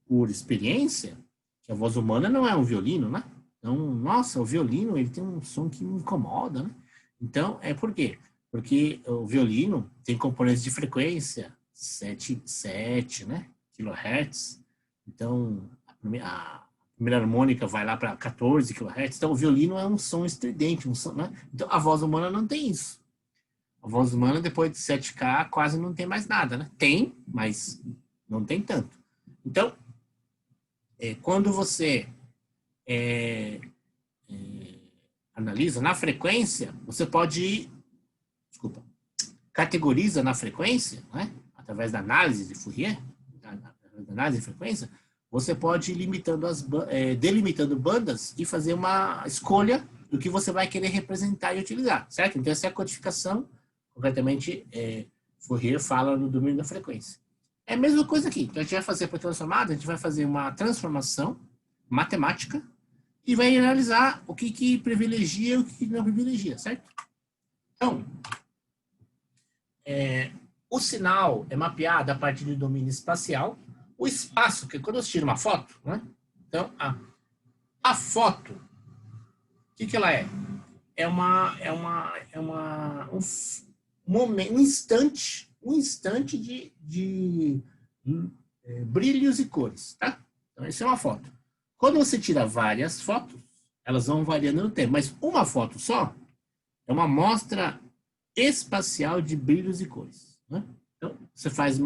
por experiência, que a voz humana não é um violino, né? Então, nossa, o violino, ele tem um som que me incomoda, né? Então, por quê? Porque o violino tem componentes de frequência, 7, né? kHz. Então, a primeira harmônica vai lá para 14 kHz. Então, o violino é um som estridente, um som, né? Então, a voz humana não tem isso. A voz humana, depois de 7K, quase não tem mais nada, né? Tem, mas não tem tanto. Então, quando você analisa na frequência, você pode categoriza na frequência, né? Através da análise de Fourier, da análise de frequência, você pode ir delimitando bandas e fazer uma escolha do que você vai querer representar e utilizar, certo? Então, essa é a codificação, concretamente, Fourier fala no domínio da frequência. É a mesma coisa aqui. Então, a gente vai fazer por transformada, a gente vai fazer uma transformação matemática e vai analisar o que privilegia e o que não privilegia, certo? Então, o sinal é mapeado a partir do domínio espacial. O espaço, que quando você tira uma foto, né? Então, a foto, o que ela é? É um instante de brilhos e cores, tá? Então, isso é uma foto. Quando você tira várias fotos, elas vão variando no tempo, mas uma foto só é uma amostra espacial de brilhos e cores, né? Então, você faz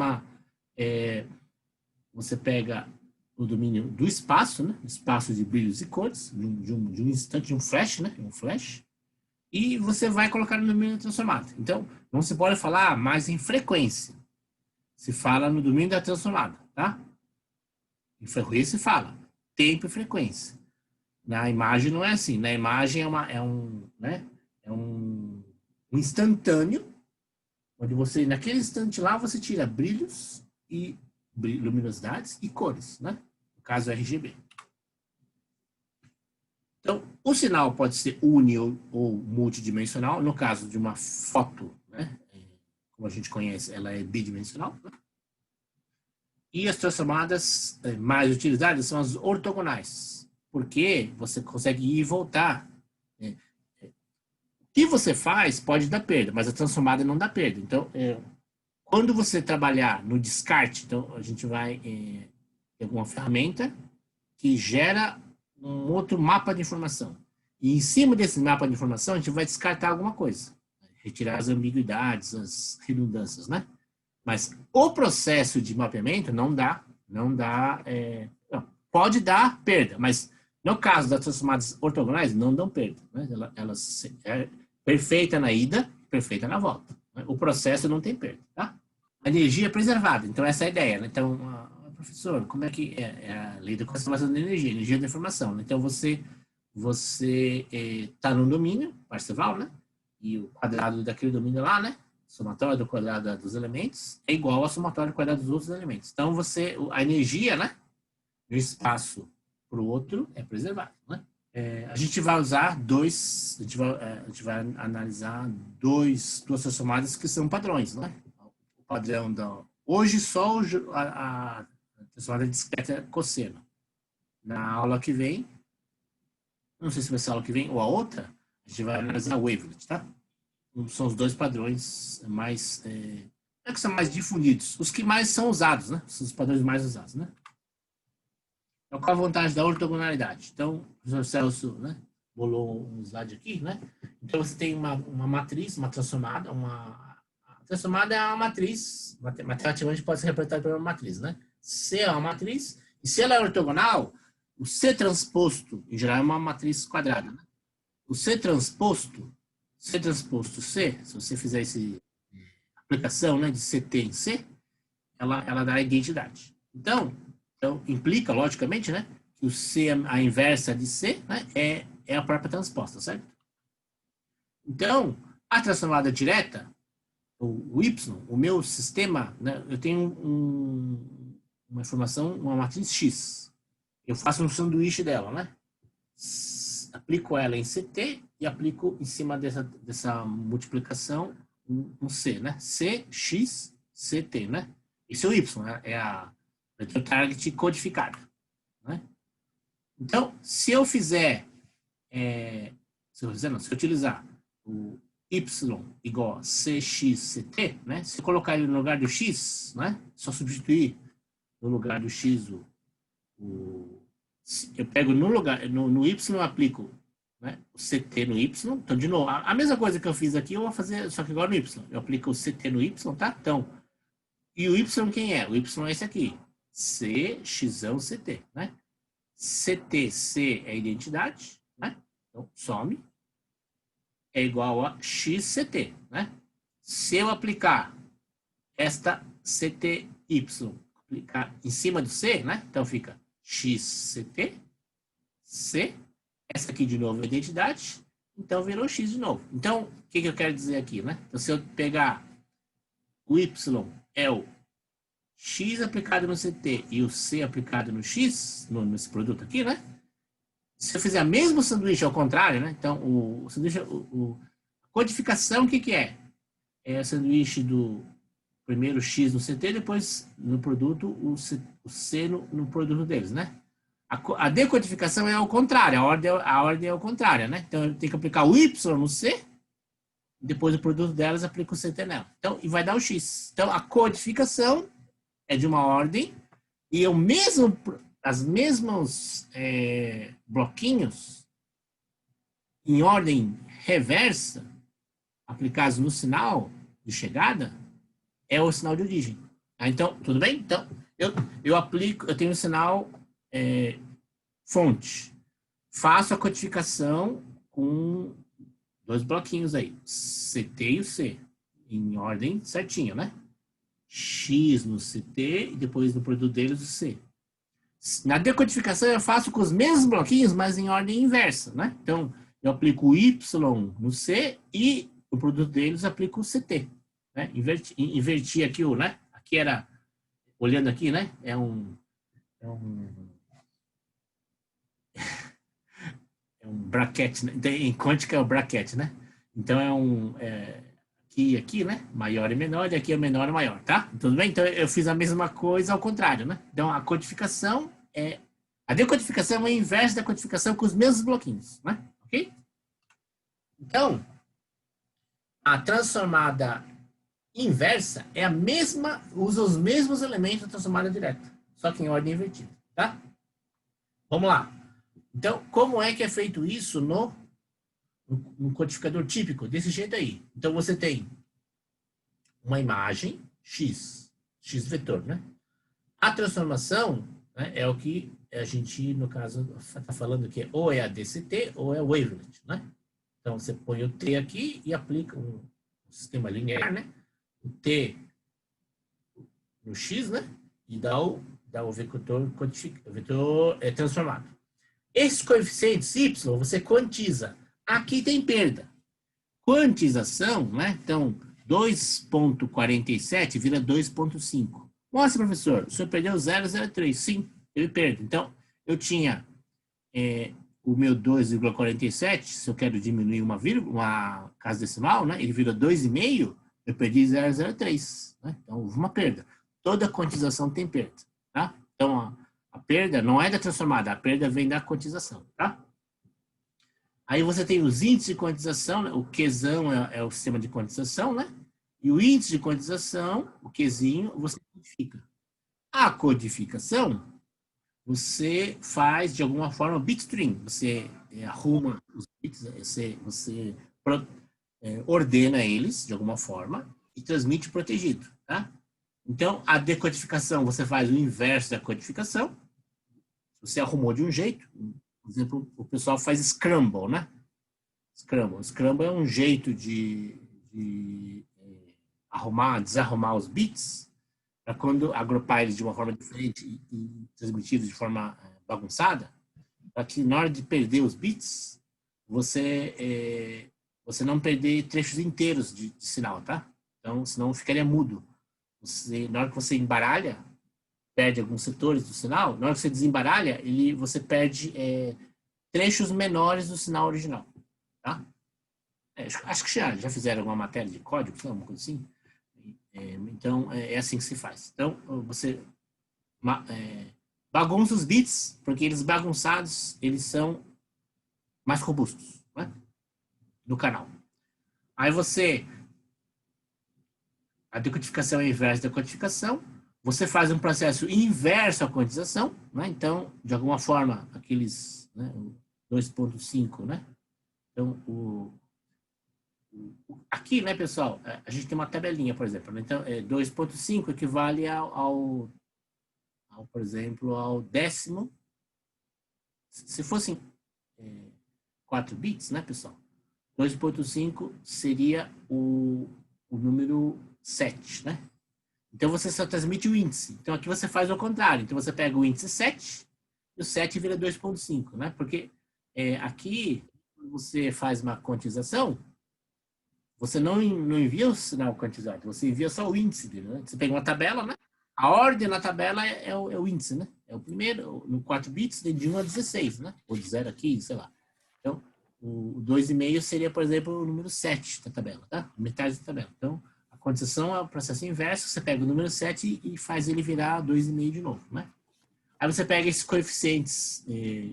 você pega o domínio do espaço, né? Espaço de brilhos e cores, de um instante, de um flash, né? Um flash, e você vai colocar no domínio transformado. Então, não se pode falar mais em frequência. Se fala no domínio da transformada, tá? Em Fourier se fala tempo e frequência. Na imagem não é assim. Na imagem é um instantâneo, onde você, naquele instante lá, você tira brilhos e luminosidades e cores, né? No caso, RGB. Então, o sinal pode ser uni ou multidimensional. No caso de uma foto, né? Como a gente conhece, ela é bidimensional, né? E as transformadas mais utilizadas são as ortogonais, porque você consegue ir e voltar. O que você faz pode dar perda, mas a transformada não dá perda. Então, quando você trabalhar no descarte, então a gente vai ter alguma ferramenta que gera um outro mapa de informação. E em cima desse mapa de informação, a gente vai descartar alguma coisa. Retirar as ambiguidades, as redundâncias, né? Mas o processo de mapeamento não dá Não dá... não, pode dar perda, mas no caso das transformadas ortogonais, não dão perda. Né? Elas é perfeita na ida, perfeita na volta. Né? O processo não tem perda. Tá? A energia é preservada. Então, essa é a ideia. Né? Então, professor, como é que é a lei da conservação da energia? Energia da informação. Né? Então, você está num domínio parcival, né? E o quadrado daquele domínio lá, né? Somatório do quadrado dos elementos é igual ao somatório do quadrado dos outros elementos. Então, a energia, né? De um espaço para o outro é preservada, né? A gente vai usar a gente vai analisar duas transformadas que são padrões, né? O padrão hoje só a transformada discreta cosseno. Na aula que vem, não sei se vai ser a aula que vem ou a outra, a gente vai analisar wavelet, tá? São os dois padrões mais, que são mais difundidos, os que mais são usados, né? São os padrões mais usados, né? Então, qual a vantagem da ortogonalidade? Então, o professor Celso, né, bolou um slide aqui, né? Então, você tem uma matriz, uma transformada, a transformada é uma matriz, matematicamente pode ser representada por uma matriz, né? C é uma matriz, e se ela é ortogonal, o C transposto, em geral, é uma matriz quadrada, né? O C transposto C, se você fizer essa aplicação, né, de CT em C, ela dá a identidade. Então, implica, logicamente, né, que o C, a inversa de C, né, é a própria transposta, certo? Então, a transformada direta, o Y, o meu sistema, né, eu tenho uma informação, uma matriz X. Eu faço um sanduíche dela, né? Aplico ela em CT e aplico em cima dessa multiplicação um C, né? C, X, CT, né? Esse é o Y, né? É o target codificado, né? Então, se eu utilizar o Y igual a CXCT, né? Se eu colocar ele no lugar do X, né? Só substituir no lugar do X eu pego no lugar, no Y eu aplico, né, o CT no Y. Então, de novo, a mesma coisa que eu fiz aqui, eu vou fazer, só que agora no Y. Eu aplico o CT no Y, tá? Então, e o Y quem é? O Y é esse aqui. C, X, CT, né? CT, C é identidade, né? Então, some. É igual a XCT, né? Se eu aplicar esta CTY, aplicar em cima do C, né? Então, fica XCT, C, essa aqui de novo é a identidade, então virou X de novo. Então, o que eu quero dizer aqui, né? Então, se eu pegar o Y é o X aplicado no CT e o C aplicado no X, nesse produto aqui, né? Se eu fizer o mesmo sanduíche ao contrário, né? Então, o sanduíche, a codificação, o que é? É o sanduíche do primeiro X no CT, depois no produto, o C no produto deles, né? A decodificação é ao contrário, a ordem é ao contrário, né? Então, eu tenho que aplicar o Y no C, depois o produto delas aplica o CT nela. Então, e vai dar o X. Então, a codificação é de uma ordem e as mesmos bloquinhos em ordem reversa aplicados no sinal de chegada é o sinal de origem. Então, tudo bem? Então, eu tenho um sinal fonte. Faço a codificação com dois bloquinhos aí, CT e o C, em ordem certinha, né? X no CT e depois no produto deles o C. Na decodificação eu faço com os mesmos bloquinhos, mas em ordem inversa, né? Então, eu aplico o Y no C e o produto deles aplico o CT. Né? Inverti aqui né? Aqui era, olhando aqui, né? É um bracket, né? Em quântica é o bracket, né? Então aqui, né? Maior e menor, e aqui é menor e maior, tá? Tudo bem? Então eu fiz a mesma coisa ao contrário, né? Então a codificação a decodificação é o inverso da codificação com os mesmos bloquinhos, né? Ok? Então, a transformada inversa é a mesma, usa os mesmos elementos da transformada direta, só que em ordem invertida, tá? Vamos lá. Então, como é que é feito isso no codificador típico? Desse jeito aí. Então, você tem uma imagem, X vetor, né? A transformação, né, é o que a gente, no caso, está falando que ou é a DCT ou é o wavelet, né? Então, você põe o T aqui e aplica um sistema linear, né? O T no X, né? E dá o vetor transformado. Esses coeficientes Y, você quantiza. Aqui tem perda. Quantização, né? Então, 2,47 vira 2,5. Nossa, professor, o senhor perdeu 0,03. Sim, teve perda. Então, eu tinha o meu 2,47, se eu quero diminuir uma casa decimal, né? Ele vira 2,5, eu perdi 0,03. Né? Então, houve uma perda. Toda quantização tem perda. Tá? Então, a perda não é da transformada, a perda vem da quantização. Tá? Aí você tem os índices de quantização, né? O Qzão é o sistema de quantização, né? E o índice de quantização, o Qzinho, você codifica. A codificação, você faz de alguma forma bitstream. Você arruma os bits, você ordena eles de alguma forma e transmite protegido, tá? Então, a decodificação, você faz o inverso da codificação. Você arrumou de um jeito. Por exemplo, o pessoal faz scramble, né? Scramble é um jeito de desarrumar os bits para quando agrupar eles de uma forma diferente e transmiti-los de forma bagunçada, para que na hora de perder os bits, você não perder trechos inteiros de sinal, tá? Então, senão ficaria mudo. Na hora que você embaralha, perde alguns setores do sinal, na hora que você desembaralha, você perde trechos menores do sinal original, tá? Acho que já fizeram alguma matéria de código, alguma coisa assim. Então, é assim que se faz. Então, você bagunça os bits, porque eles bagunçados, eles são mais robustos, né? Do canal. Aí a decodificação é o inverso da codificação, você faz um processo inverso à quantização, né? Então, de alguma forma, aqueles 2,5, né? Então, aqui, né, pessoal, a gente tem uma tabelinha, por exemplo. Né? Então, 2,5 equivale por exemplo, ao décimo. Se fossem 4 bits, né, pessoal? 2,5 seria o número 7, né? Então, você só transmite o índice. Então, aqui você faz o contrário. Então, você pega o índice 7 e o 7 vira 2,5, né? Porque aqui, quando você faz uma quantização, você não envia o sinal quantizado, você envia só o índice dele, né? Você pega uma tabela, né? A ordem na tabela é o índice, né? É o primeiro, no 4 bits, de 1 a 16, né? Ou de 0 a 15, sei lá. Então, o 2,5 seria, por exemplo, o número 7 da tabela, tá? Metade da tabela. Então, a quantização é o processo inverso, você pega o número 7 e faz ele virar 2,5 de novo, né? Aí você pega esses coeficientes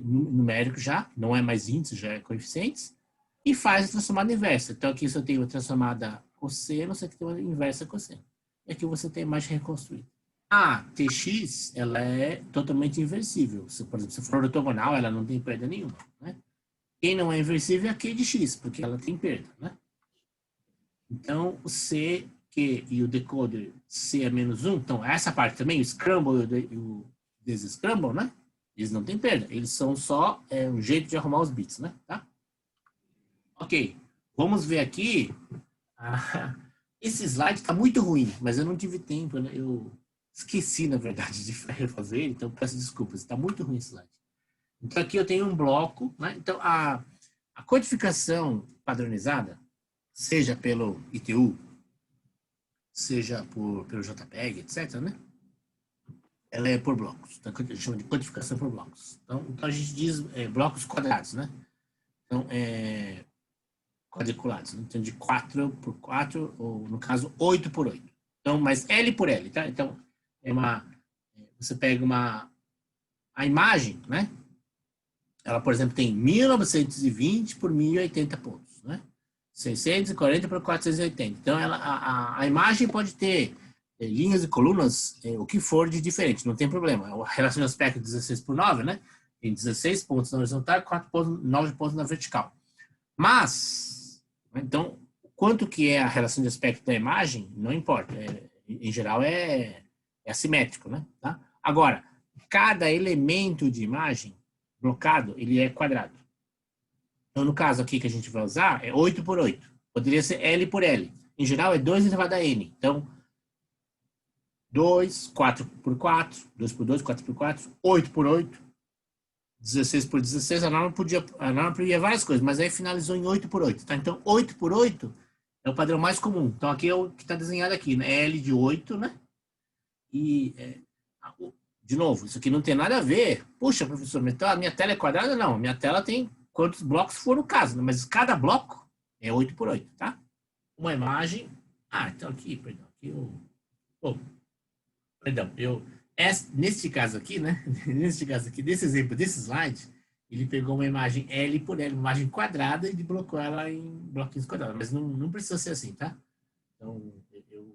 numéricos já, não é mais índice, já é coeficientes, e faz a transformada inversa. Então, aqui você tem uma transformada cosseno, você tem uma inversa cosseno. E aqui você tem a imagem reconstruída. A TX, ela é totalmente inversível. Por exemplo, se for ortogonal, ela não tem perda nenhuma, né? Quem não é inversível é a Q de X, porque ela tem perda, né? Então, o C, Q e o decoder C é menos 1. Então, essa parte também, o scramble e o descramble, né? Eles não têm perda. Eles são só um jeito de arrumar os bits, né? Tá? Ok, vamos ver aqui. Esse slide está muito ruim, mas eu não tive tempo, né? Eu esqueci, na verdade, de fazer, então peço desculpas. Está muito ruim esse slide. Então, aqui eu tenho um bloco, né? Então, a codificação padronizada, seja pelo ITU, seja pelo JPEG, etc., né? Ela é por blocos. Então, a gente chama de codificação por blocos. Então a gente diz blocos quadrados, né? Então, quadriculados. Né? Então, de 4 por 4, ou no caso, 8 por 8. Então, mas L por L, tá? Então, você pega a imagem, né? Ela, por exemplo, tem 1920 por 1080 pontos, né? 640 por 480. Então, a imagem pode ter linhas e colunas, o que for de diferente, não tem problema. A relação de aspecto 16 por 9, né? Tem 16 pontos na horizontal e 9 pontos na vertical. Mas, então, quanto que é a relação de aspecto da imagem, não importa. Em geral, é assimétrico, né? Tá? Agora, cada elemento de imagem blocado, ele é quadrado. Então, no caso aqui que a gente vai usar, é 8 por 8. Poderia ser L por L. Em geral, é 2 elevado a N. Então, 2, 4 por 4, 2 por 2, 4 por 4, 8 por 8, 16 por 16. A norma podia várias coisas, mas aí finalizou em 8 por 8. Tá? Então, 8 por 8 é o padrão mais comum. Então, aqui é o que está desenhado aqui, né? L de 8, né? E, de novo, isso aqui não tem nada a ver. Puxa, professor, então a minha tela é quadrada? Não, a minha tela tem quantos blocos for o caso, né? Mas cada bloco é 8 por 8, tá? Uma imagem. Então aqui, perdão. Aqui neste caso aqui, né? Neste caso aqui, desse exemplo, desse slide, ele pegou uma imagem L por L, uma imagem quadrada, e ele blocou ela em bloquinhos quadrados. Mas não precisa ser assim, tá? Então, eu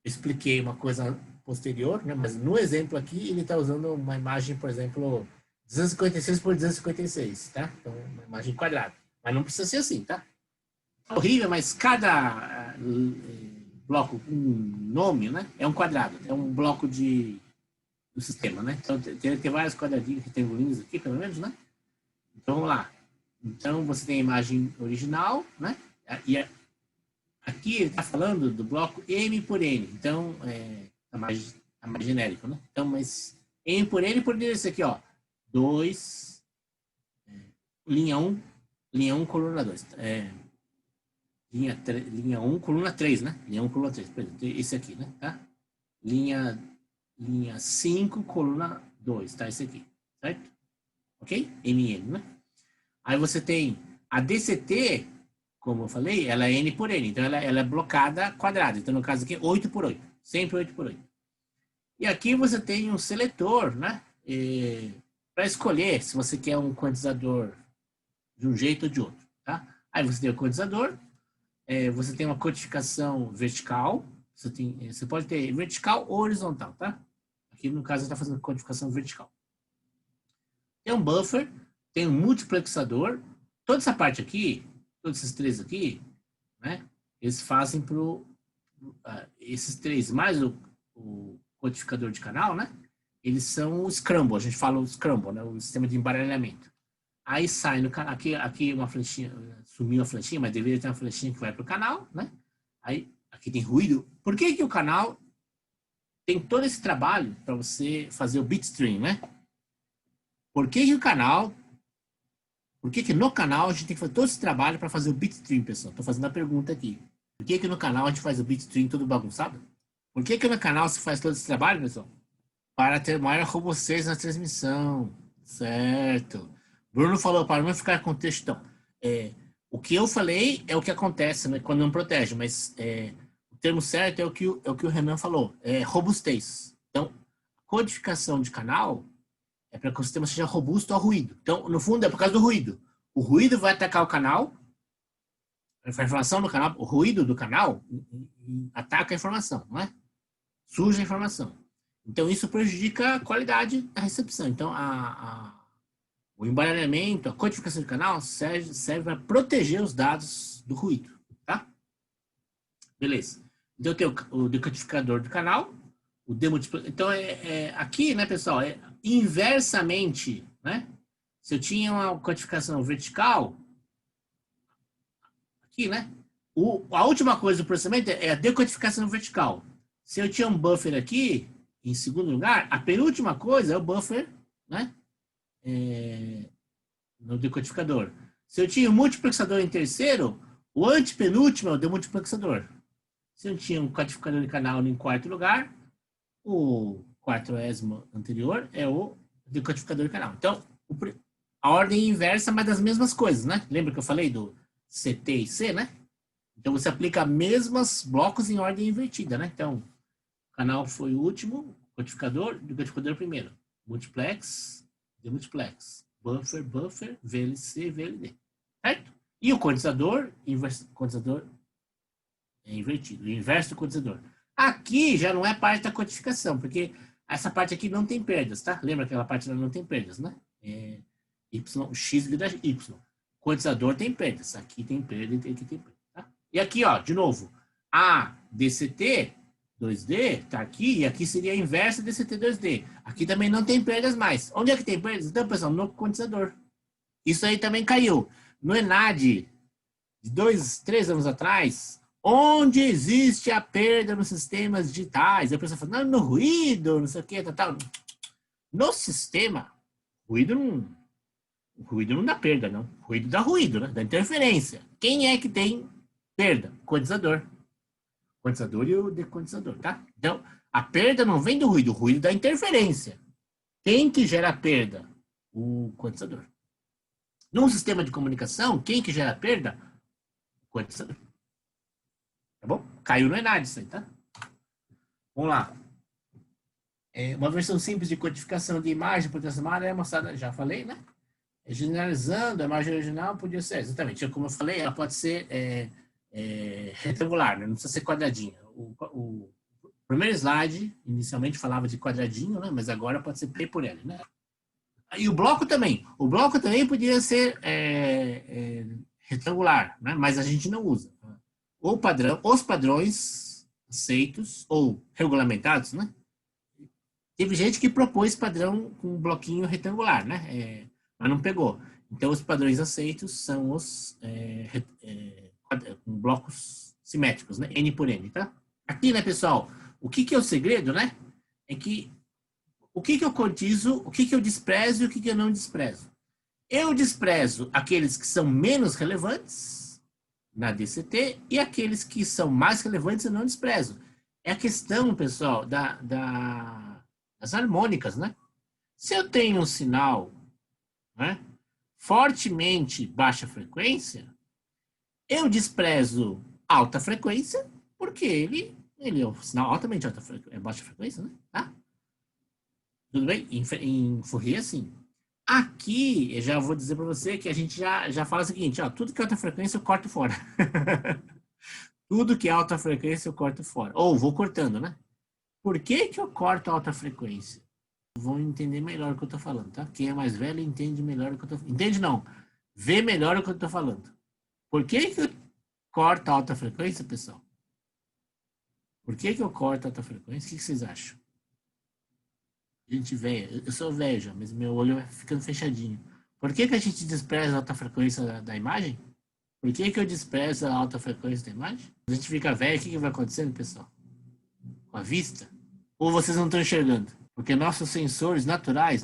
expliquei uma coisa posterior, né? Mas no exemplo aqui, ele está usando uma imagem, por exemplo, 256 por 256, tá? Então, uma imagem quadrada. Mas não precisa ser assim, tá? É horrível, mas cada bloco com nome, né? É um quadrado. É um bloco do sistema, né? Então, tem vários quadradinhos retangulinhos aqui, pelo menos, né? Então, vamos lá. Então, você tem a imagem original, né? E aqui ele está falando do bloco M por N. Então, tá mais genérico, né? Então, mas M por N poderia ser aqui, ó. 2, linha 1, coluna 2. Linha 1, coluna 3, né? Linha 1, coluna 3. Esse aqui, né? Tá? Linha 5, coluna 2, tá? Esse aqui, certo? Ok? MN, né? Aí você tem a DCT, como eu falei, ela é N por N. Então, ela é blocada quadrada. Então, no caso aqui, 8 por 8. Sempre 8 por 8. E aqui você tem um seletor, né? Para escolher se você quer um quantizador de um jeito ou de outro, tá? Aí você tem o quantizador, você tem uma codificação vertical, você pode ter vertical ou horizontal, tá? Aqui no caso está fazendo codificação vertical. Tem um buffer, tem um multiplexador, toda essa parte aqui, todos esses três aqui, né? Eles fazem esses três mais o codificador de canal, né? Eles são o Scramble, a gente fala o Scramble, né? O sistema de embaralhamento. Aí sai no canal, aqui uma flechinha, sumiu a flechinha, mas deveria ter uma flechinha que vai para o canal, né? Aí aqui tem ruído. Por que o canal tem todo esse trabalho para você fazer o bitstream, né? Por que no canal a gente tem que fazer todo esse trabalho para fazer o bitstream, pessoal? Estou fazendo a pergunta aqui. Por que no canal a gente faz o bitstream todo bagunçado? Por que no canal se faz todo esse trabalho, pessoal? Para ter maior robustez na transmissão, certo? Bruno falou para não ficar com texto. Então, o que eu falei é o que acontece, né, quando não protege, mas o termo certo é o que o Renan falou, robustez. Então, codificação de canal é para que o sistema seja robusto ao ruído. Então, no fundo, é por causa do ruído. O ruído vai atacar o canal, a informação do canal, o ruído do canal ataca a informação, não é? Suja a informação. Então, isso prejudica a qualidade da recepção. Então, o embaralhamento, a codificação de canal serve para proteger os dados do ruído, tá? Beleza. Então, eu tenho o decodificador do canal, o demultiplicador. Então, aqui, né, pessoal, inversamente, né? Se eu tinha uma codificação vertical, aqui, né? A última coisa do processamento é a decodificação vertical. Se eu tinha um buffer aqui, em segundo lugar, a penúltima coisa é o buffer, né? No decodificador. Se eu tinha um multiplexador em terceiro, o antepenúltimo é o demultiplexador. Se eu tinha um codificador de canal em quarto lugar, o quarto ésimo anterior é o decodificador de canal. Então, a ordem inversa, mas das mesmas coisas, né? Lembra que eu falei do CT e C, né? Então, você aplica mesmos blocos em ordem invertida, né? Então, o canal foi o último, codificador, decodificador primeiro. Multiplex, demultiplex. Buffer, VLC, VLD. Certo? E o quantizador é invertido. O inverso do quantizador. Aqui já não é parte da codificação, porque essa parte aqui não tem perdas, tá? Lembra que aquela parte não tem perdas, né? X vira Y. O quantizador tem perdas. Aqui tem perda e aqui tem perda. Tá? E aqui, ó, de novo, a DCT 2D tá aqui, e aqui seria a inversa desse T2D. Aqui também não tem perdas mais. Onde é que tem perdas? Então, pessoal, no quantizador. Isso aí também caiu. No ENAD, de 2, 3 anos atrás, onde existe a perda nos sistemas digitais? A pessoa fala, não, no ruído, não sei o que, tal. No sistema, ruído não dá perda, não. Ruído dá ruído, né? Dá interferência. Quem é que tem perda? Quantizador. Quantizador e o dequantizador, tá? Então, a perda não vem do ruído, o ruído dá interferência. Quem que gera a perda? O quantizador. Num sistema de comunicação, quem que gera a perda? O quantizador. Tá bom? Caiu no ENAD isso aí, tá? Vamos lá. Uma versão simples de codificação de imagem por transformada é mostrada, já falei, né? Generalizando, a imagem original podia ser, exatamente, como eu falei, ela pode ser retangular, né? Não precisa ser quadradinha. O primeiro slide, inicialmente falava de quadradinho, né? Mas agora pode ser P por L, né? E o bloco também. O bloco também podia ser retangular, né? Mas a gente não usa. Os padrões aceitos ou regulamentados, né? Teve gente que propôs padrão com um bloquinho retangular, né? Mas não pegou. Então, os padrões aceitos são os blocos simétricos, né? N por N, tá? Aqui, né, pessoal, o que é o segredo, né? É que o que eu cotizo, o que eu desprezo e o que eu não desprezo. Eu desprezo aqueles que são menos relevantes na DCT e aqueles que são mais relevantes eu não desprezo. É a questão, pessoal, das harmônicas, né? Se eu tenho um sinal, né, fortemente baixa frequência, eu desprezo alta frequência porque ele é um sinal altamente baixa frequência, né? Tá? Tudo bem? Em Fourier, assim. Aqui, eu já vou dizer para você que a gente já fala o seguinte, ó, tudo que é alta frequência eu corto fora. Tudo que é alta frequência eu corto fora. Ou vou cortando, né? Por que eu corto alta frequência? Vão entender melhor o que eu tô falando, tá? Quem é mais velho entende melhor o que eu tô falando. Entende não? Vê melhor o que eu tô falando. Por que eu corto alta frequência, pessoal? Por que eu corto alta frequência? O que vocês acham? Gente velha, eu sou velho já, mas meu olho vai ficando fechadinho. Por que a gente despreza a alta frequência da imagem? Por que eu desprezo a alta frequência da imagem? A gente fica velho, o que vai acontecendo, pessoal? Com a vista? Ou vocês não estão enxergando? Porque nossos sensores naturais...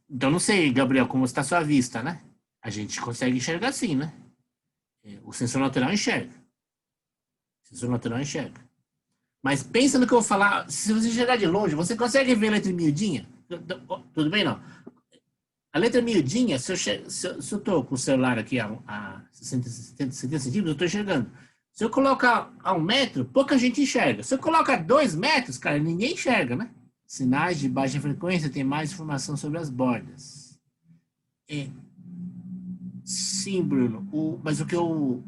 Então não sei, Gabriel, como está a sua vista, né? A gente consegue enxergar sim, né? O sensor natural enxerga. O sensor natural enxerga. Mas pensa no que eu vou falar. Se você enxergar de longe, você consegue ver a letra miudinha? Tudo bem, não? A letra miudinha, se eu estou com o celular aqui a 60, 70 centímetros, eu estou enxergando. Se eu colocar a 1 metro, pouca gente enxerga. Se eu colocar 2 metros, cara, ninguém enxerga, né? Sinais de baixa frequência têm mais informação sobre as bordas. Sim, Bruno. Mas o que eu...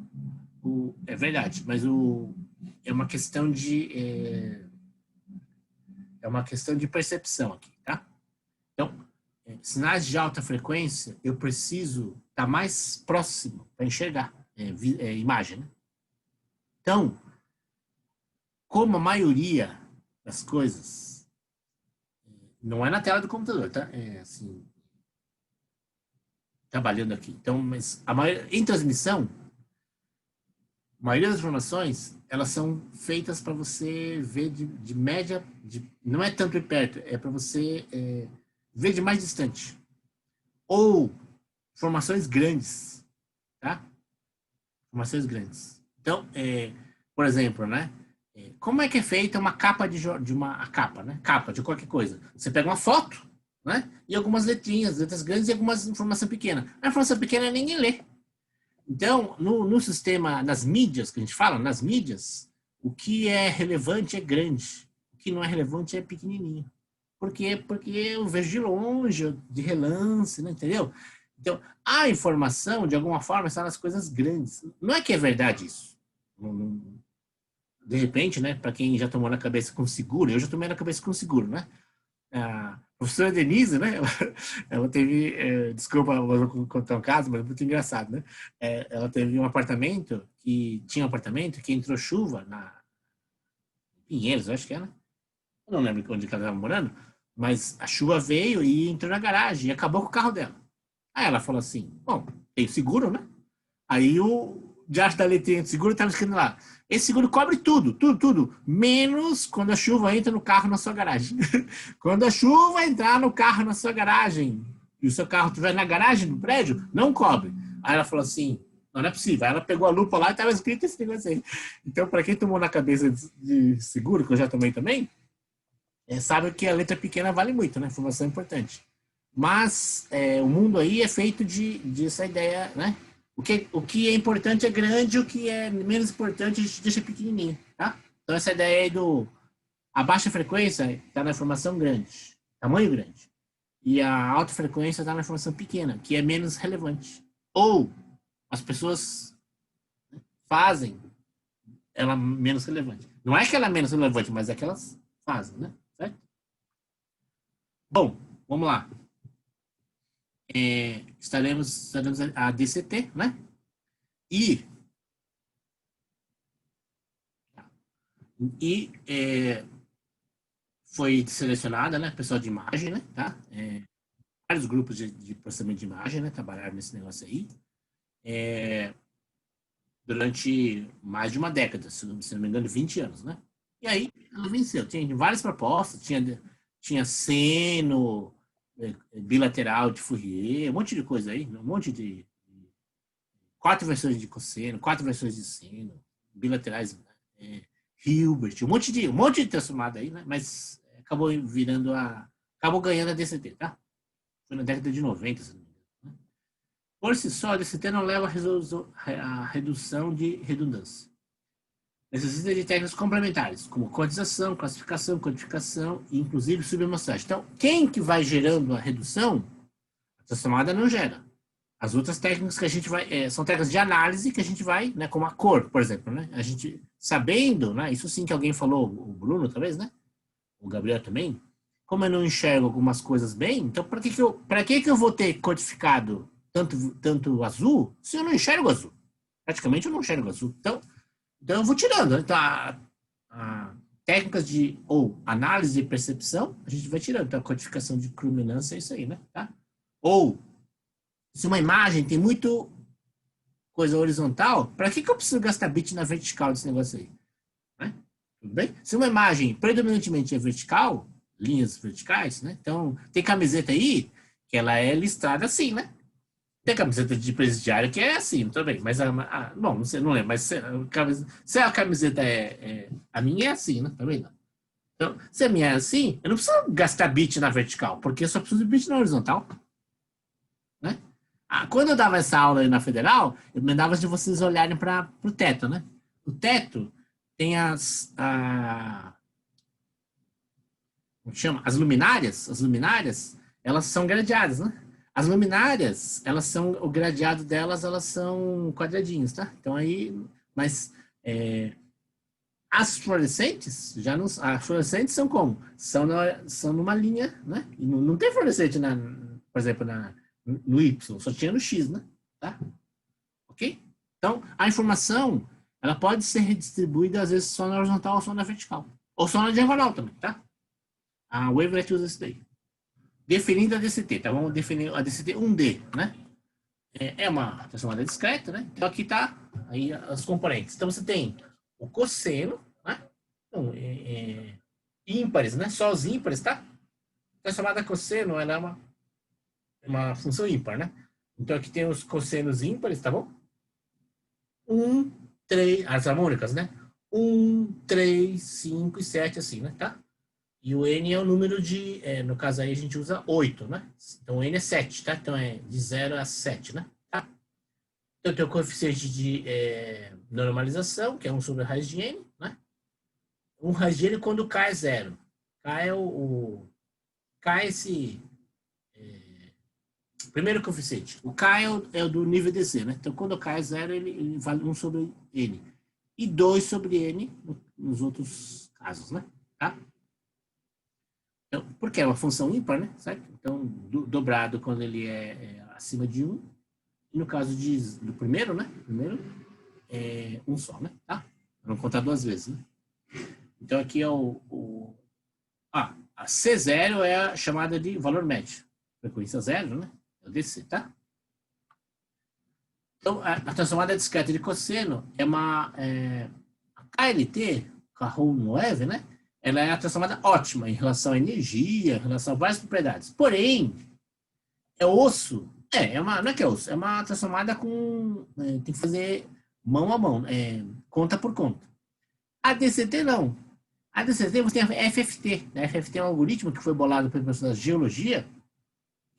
é verdade, mas é uma questão de... é uma questão de percepção aqui, tá? Então, sinais de alta frequência, eu preciso estar mais próximo para enxergar imagem, né? Então, como a maioria das coisas não é na tela do computador, tá? É assim, trabalhando aqui. Então, mas em transmissão, a maioria das informações, elas são feitas para você ver de média, não é tanto de perto, é para você ver de mais distante. Ou informações grandes, tá? Informações grandes. Então, por exemplo, né? Como é que é feita uma capa de uma capa, né? Capa de qualquer coisa. Você pega uma foto, né? E algumas letrinhas, letras grandes e algumas informação pequena. A informação pequena ninguém lê. Então, no sistema, nas mídias que a gente fala, nas mídias, o que é relevante é grande. O que não é relevante é pequenininho. Por quê? Porque eu vejo de longe, de relance, né? Entendeu? Então, a informação, de alguma forma, está nas coisas grandes. Não é que é verdade isso. De repente, né? Para quem já tomou na cabeça com seguro, eu já tomei na cabeça com seguro, né? A professora Denise, né? Ela teve, desculpa, eu vou contar um caso, mas é muito engraçado, né? Ela teve um apartamento que entrou chuva Pinheiros, eu acho que era. Eu não lembro onde ela estava morando, mas a chuva veio e entrou na garagem e acabou com o carro dela. Aí ela falou assim, bom, tem seguro, né? Aí o diacho da letrinha de seguro estava escrito lá, esse seguro cobre tudo, tudo, tudo, menos quando a chuva entra no carro na sua garagem. Quando a chuva entrar no carro na sua garagem e o seu carro estiver na garagem do prédio, não cobre. Aí ela falou assim, não é possível. Aí ela pegou a lupa lá e estava escrito esse negócio aí. Então, para quem tomou na cabeça de seguro, que eu já tomei também, sabe que a letra pequena vale muito, né? Informação importante. Mas o mundo aí é feito de essa ideia, né? O que é importante é grande, o que é menos importante a gente deixa pequenininho, tá? Então essa ideia aí a baixa frequência está na informação grande, tamanho grande. E a alta frequência está na informação pequena, que é menos relevante. Ou as pessoas fazem ela menos relevante. Não é que ela é menos relevante, mas é que elas fazem, né? Certo? Bom, vamos lá. Estaremos a DCT, né? E foi selecionada, né? Pessoal de imagem, né? Tá? Vários grupos de processamento de imagem, né? Trabalharam nesse negócio aí. Durante mais de uma década, se não me engano, 20 anos, né? E aí ela venceu. Tinha várias propostas, tinha seno, bilateral de Fourier, um monte de coisa aí, um monte de 4 versões de cosseno, 4 versões de seno, bilaterais, Hilbert, um monte de transformada aí, né? Mas acabou ganhando a DCT, tá? Foi na década de 90, se não me engano. Por si só, a DCT não leva a redução de redundância. Necessita de técnicas complementares, como quantização, classificação, codificação e, inclusive, subamostragem. Então, quem que vai gerando a redução, a transformada não gera. As outras técnicas que a gente vai... são técnicas de análise que a gente vai, né, como a cor, por exemplo, né? A gente, sabendo, né? Isso sim que alguém falou, o Bruno, talvez, né? O Gabriel também. Como eu não enxergo algumas coisas bem, então para que eu vou ter codificado tanto azul se eu não enxergo azul? Praticamente eu não enxergo azul. Então eu vou tirando. Então, técnicas ou análise de percepção, a gente vai tirando. Então, a codificação de luminância é isso aí, né? Tá? Ou, se uma imagem tem muito coisa horizontal, para que eu preciso gastar bit na vertical desse negócio aí? Né? Tudo bem? Se uma imagem predominantemente é vertical, linhas verticais, né? Então, tem camiseta aí que ela é listrada assim, né? Tem camiseta de presidiário que é assim, tudo bem. Mas, bom, não sei, não lembro. Mas se a camiseta a minha é assim, né? Também não. Então, se a minha é assim, eu não preciso gastar bit na vertical, porque eu só preciso de bit na horizontal. Né? Quando eu dava essa aula aí na Federal, eu mandava de vocês olharem para o teto, né? O teto tem como chama? As luminárias, elas são gradeadas, né? As luminárias, o gradeado delas, elas são quadradinhos, tá? Então aí, mas as fluorescentes, as fluorescentes são como? São numa linha, né? E não tem fluorescente, por exemplo, no Y, só tinha no X, né? Tá? Ok? Então, a informação, ela pode ser redistribuída, às vezes, só na horizontal ou só na vertical. Ou só na diagonal também, tá? A Wavelet usa isso daí. Definindo a DCT, tá? Vamos definir a DCT 1D, né? É uma transformada discreta, né? Então aqui tá aí as componentes. Então você tem o cosseno, né? Então, ímpares, né? Só os ímpares, tá? Transformada cosseno, ela é uma função ímpar, né? Então aqui tem os cossenos ímpares, tá bom? 1, 3, as harmônicas, né? 1, 3, 5 e 7, assim, né? Tá? E o N é o número no caso aí a gente usa 8, né? Então o N é 7, tá? Então é de 0 a 7, né? Tá? Então tem o coeficiente de normalização, que é 1 sobre a raiz de N, né? 1 raiz de N quando K é 0. K é K é esse primeiro coeficiente. O K é o do nível DC, né? Então quando o K é 0, ele vale 1 sobre N. E 2 sobre N nos outros casos, né? Tá? Então, porque é uma função ímpar, né? Certo? Então, dobrado quando ele é acima de 1. E no caso do primeiro, né? Primeiro é 1 só, né? Tá? Vamos contar 2 vezes, né? Então, aqui é a C0 é a chamada de valor médio. Frequência zero, né? É o DC, tá? Então, a transformada discreta de cosseno é a KLT, Carroll-Noeve, né? Ela é a transformada ótima em relação à energia, em relação a várias propriedades. Porém, é osso. Não é que é osso, é uma transformada com. Tem que fazer mão a mão, conta por conta. A DCT não. A DCT você tem a FFT. A FFT é um algoritmo que foi bolado pelo professor da geologia,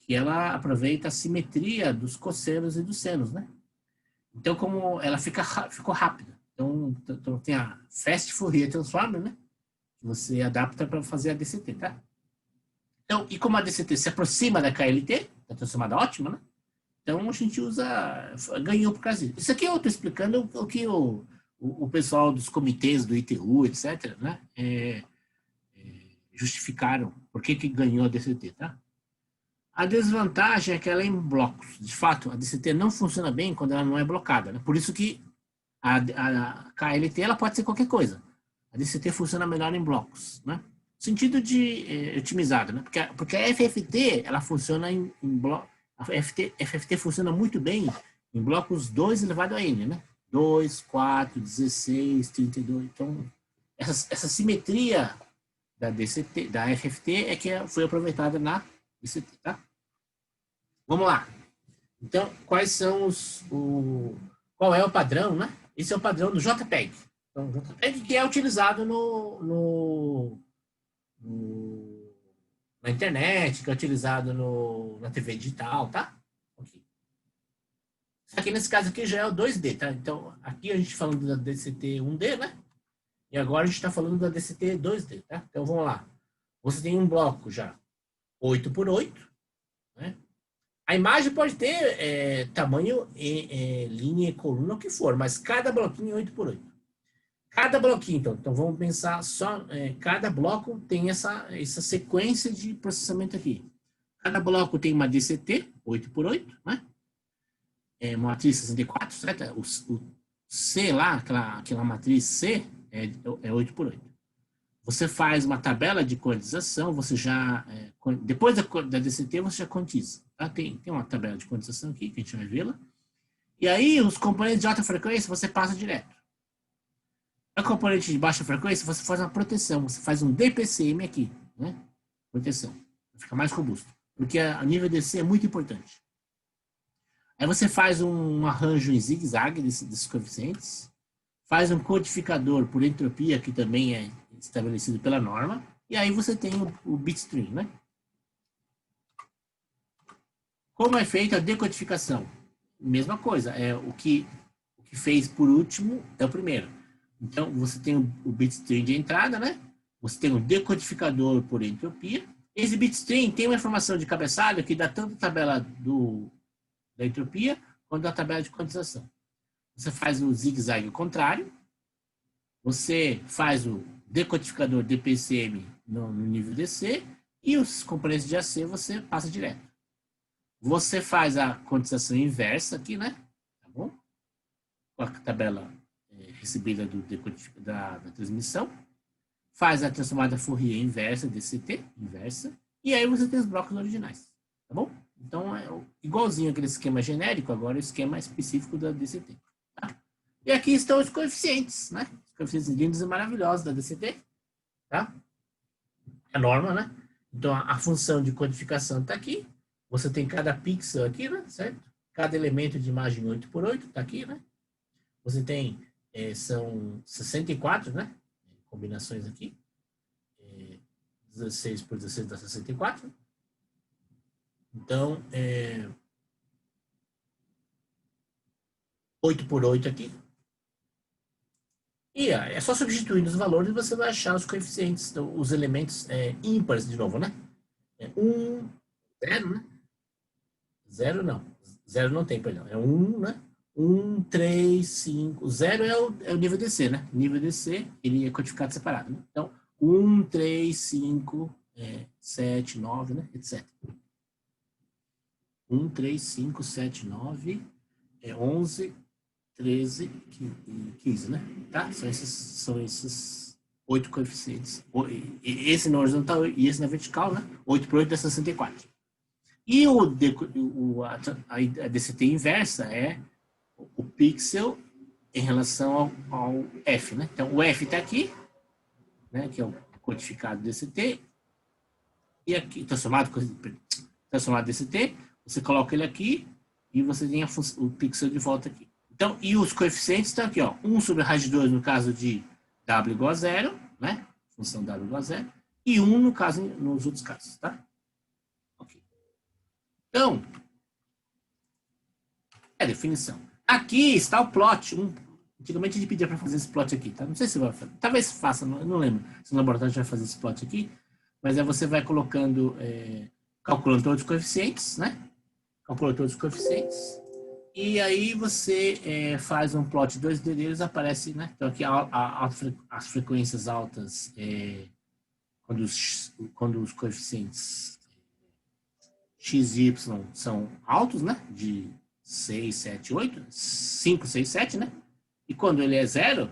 que ela aproveita a simetria dos cossenos e dos senos, né? Então, como ela ficou rápida. Então, tem a Fast Fourier Transformer, né? Que você adapta para fazer a DCT, tá? Então, e como a DCT se aproxima da KLT, da transformada ótima, né? Então, a gente ganhou por causa disso. Isso aqui eu estou explicando o que o pessoal dos comitês do ITU, etc., né? Justificaram por que ganhou a DCT, tá? A desvantagem é que ela é em blocos. De fato, a DCT não funciona bem quando ela não é blocada, né? Por isso que a KLT ela pode ser qualquer coisa. A DCT funciona melhor em blocos, né? Sentido de otimizado, né? Porque a FFT ela funciona em blocos. A FFT funciona muito bem em blocos 2 elevado a n, né? 2, 4, 16, 32. Então, essa simetria da DCT, da FFT é que foi aproveitada na DCT, tá? Vamos lá. Então, quais são qual é o padrão, né? Esse é o padrão do JPEG. Então, JPEG que é utilizado na internet, que é utilizado na TV digital, tá? Okay. Aqui nesse caso aqui já é o 2D, tá? Então, aqui a gente falando da DCT 1D, né? E agora a gente está falando da DCT 2D, tá? Então, vamos lá. Você tem um bloco já 8 por 8, né? A imagem pode ter tamanho linha e coluna, o que for, mas cada bloquinho é 8 por 8. Cada bloquinho, então vamos pensar só, cada bloco tem essa sequência de processamento aqui. Cada bloco tem uma DCT, 8 por 8, né? Uma matriz 64, certo? O C lá, aquela matriz C, é 8 por 8. Você faz uma tabela de quantização, você já, depois da DCT, você já quantiza. Tá? Tem uma tabela de quantização aqui, que a gente vai vê-la. E aí, os componentes de alta frequência, você passa direto. A componente de baixa frequência, você faz uma proteção, você faz um DPCM aqui, né? Proteção. Fica mais robusto. Porque a nível DC é muito importante. Aí você faz um arranjo em zigue-zague desses coeficientes, faz um codificador por entropia, que também é estabelecido pela norma, e aí você tem o bitstream, né? Como é feita a decodificação? Mesma coisa, o que fez por último é o primeiro. Então, você tem o bitstream de entrada, né? Você tem o decodificador por entropia. Esse bitstream tem uma informação de cabeçalho que dá tanto a tabela da entropia quanto a tabela de quantização. Você faz o zigue-zague contrário, você faz o decodificador DPCM no nível DC e os componentes de AC você passa direto. Você faz a quantização inversa aqui, né? Tá bom? Com a tabela recebida da transmissão. Faz a transformada Fourier inversa, DCT, inversa. E aí você tem os blocos originais. Tá bom? Então, é igualzinho aquele esquema genérico, agora o esquema específico da DCT. Tá? E aqui estão os coeficientes, né? Os coeficientes lindos e maravilhosos da DCT. Tá? A norma, né? Então, a função de codificação está aqui. Você tem cada pixel aqui, né? Certo? Cada elemento de imagem 8 por 8 está aqui, né? Você tem, são 64, né? Combinações aqui. 16 por 16 dá 64. Então, 8 por 8 aqui. E é só substituindo os valores e você vai achar os coeficientes, então, os elementos ímpares de novo, né? 1, 0, né? 0 não. 0 não tem, perdão. É 1, né? 1, 3, 5. 0 é o nível DC, né? Nível DC, ele é codificado separado, né? Então, 1, 3, 5, 7, 9, né? Etc. 1, 3, 5, 7, 9, 11, 13 e 15, né? Tá? São esses 8 coeficientes. Esse na horizontal e esse na vertical, né? 8 por 8 dá 64. E a DCT inversa é o pixel em relação ao F, né? Então, o F está aqui, né? Que é o codificado DCT. E aqui, transformado DCT, você coloca ele aqui e você tem o pixel de volta aqui. Então, e os coeficientes estão aqui, ó. 1 sobre a raiz de 2 no caso de W igual a 0, né? Função W igual a 0. E 1 no caso, nos outros casos, tá? Ok. Então, é a definição. Aqui está o plot. Antigamente a gente pedia para fazer esse plot aqui, tá? Não sei se vai fazer. Talvez faça, eu não lembro se no laboratório vai fazer esse plot aqui. Mas aí você vai colocando, calculando todos os coeficientes, né? Calcula todos os coeficientes. E aí você faz um plot 2D deles, aparece, né? Então aqui as frequências altas, quando os coeficientes x e y são altos, né? De 6, 7, 8, 5, 6, 7, né? E quando ele é 0,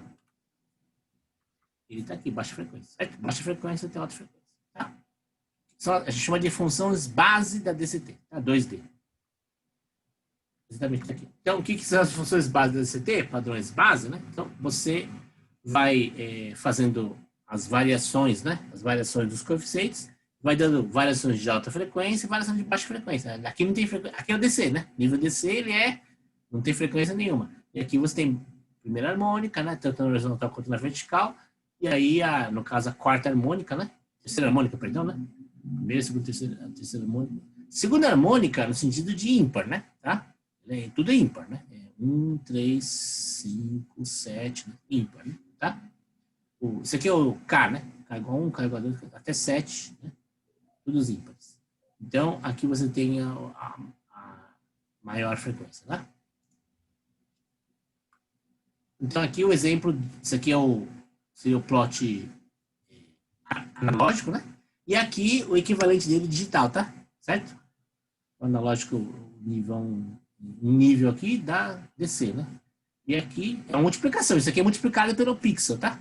ele está aqui, baixa frequência. Certo? Baixa frequência tem alta frequência. Tá? A gente chama de funções base da DCT, tá? 2D. Exatamente aqui. Então, o que são as funções base da DCT? Padrões base, né? Então, você vai fazendo as variações, né? As variações dos coeficientes, vai dando variações de alta frequência e variações de baixa frequência. Aqui não tem frequência, aqui é o DC, né? Nível DC, ele não tem frequência nenhuma. E aqui você tem primeira harmônica, né? Tanto na horizontal quanto na vertical. E aí, no caso, a quarta harmônica, né? Terceira harmônica, perdão, né? Primeira, segunda, terceira harmônica. Segunda harmônica no sentido de ímpar, né? Tá? Tudo é ímpar, né? 1, 3, 5, 7, né? Ímpar, né? Tá? Isso aqui é o K, né? K igual a 1, K igual a 2, até 7, né? Todos ímpares. Então, aqui você tem a maior frequência, tá? Então, aqui o exemplo, isso aqui seria o plot analógico, né? E aqui o equivalente dele digital, tá? Certo? O analógico, um nível aqui dá DC, né? E aqui é uma multiplicação. Isso aqui é multiplicado pelo pixel, tá?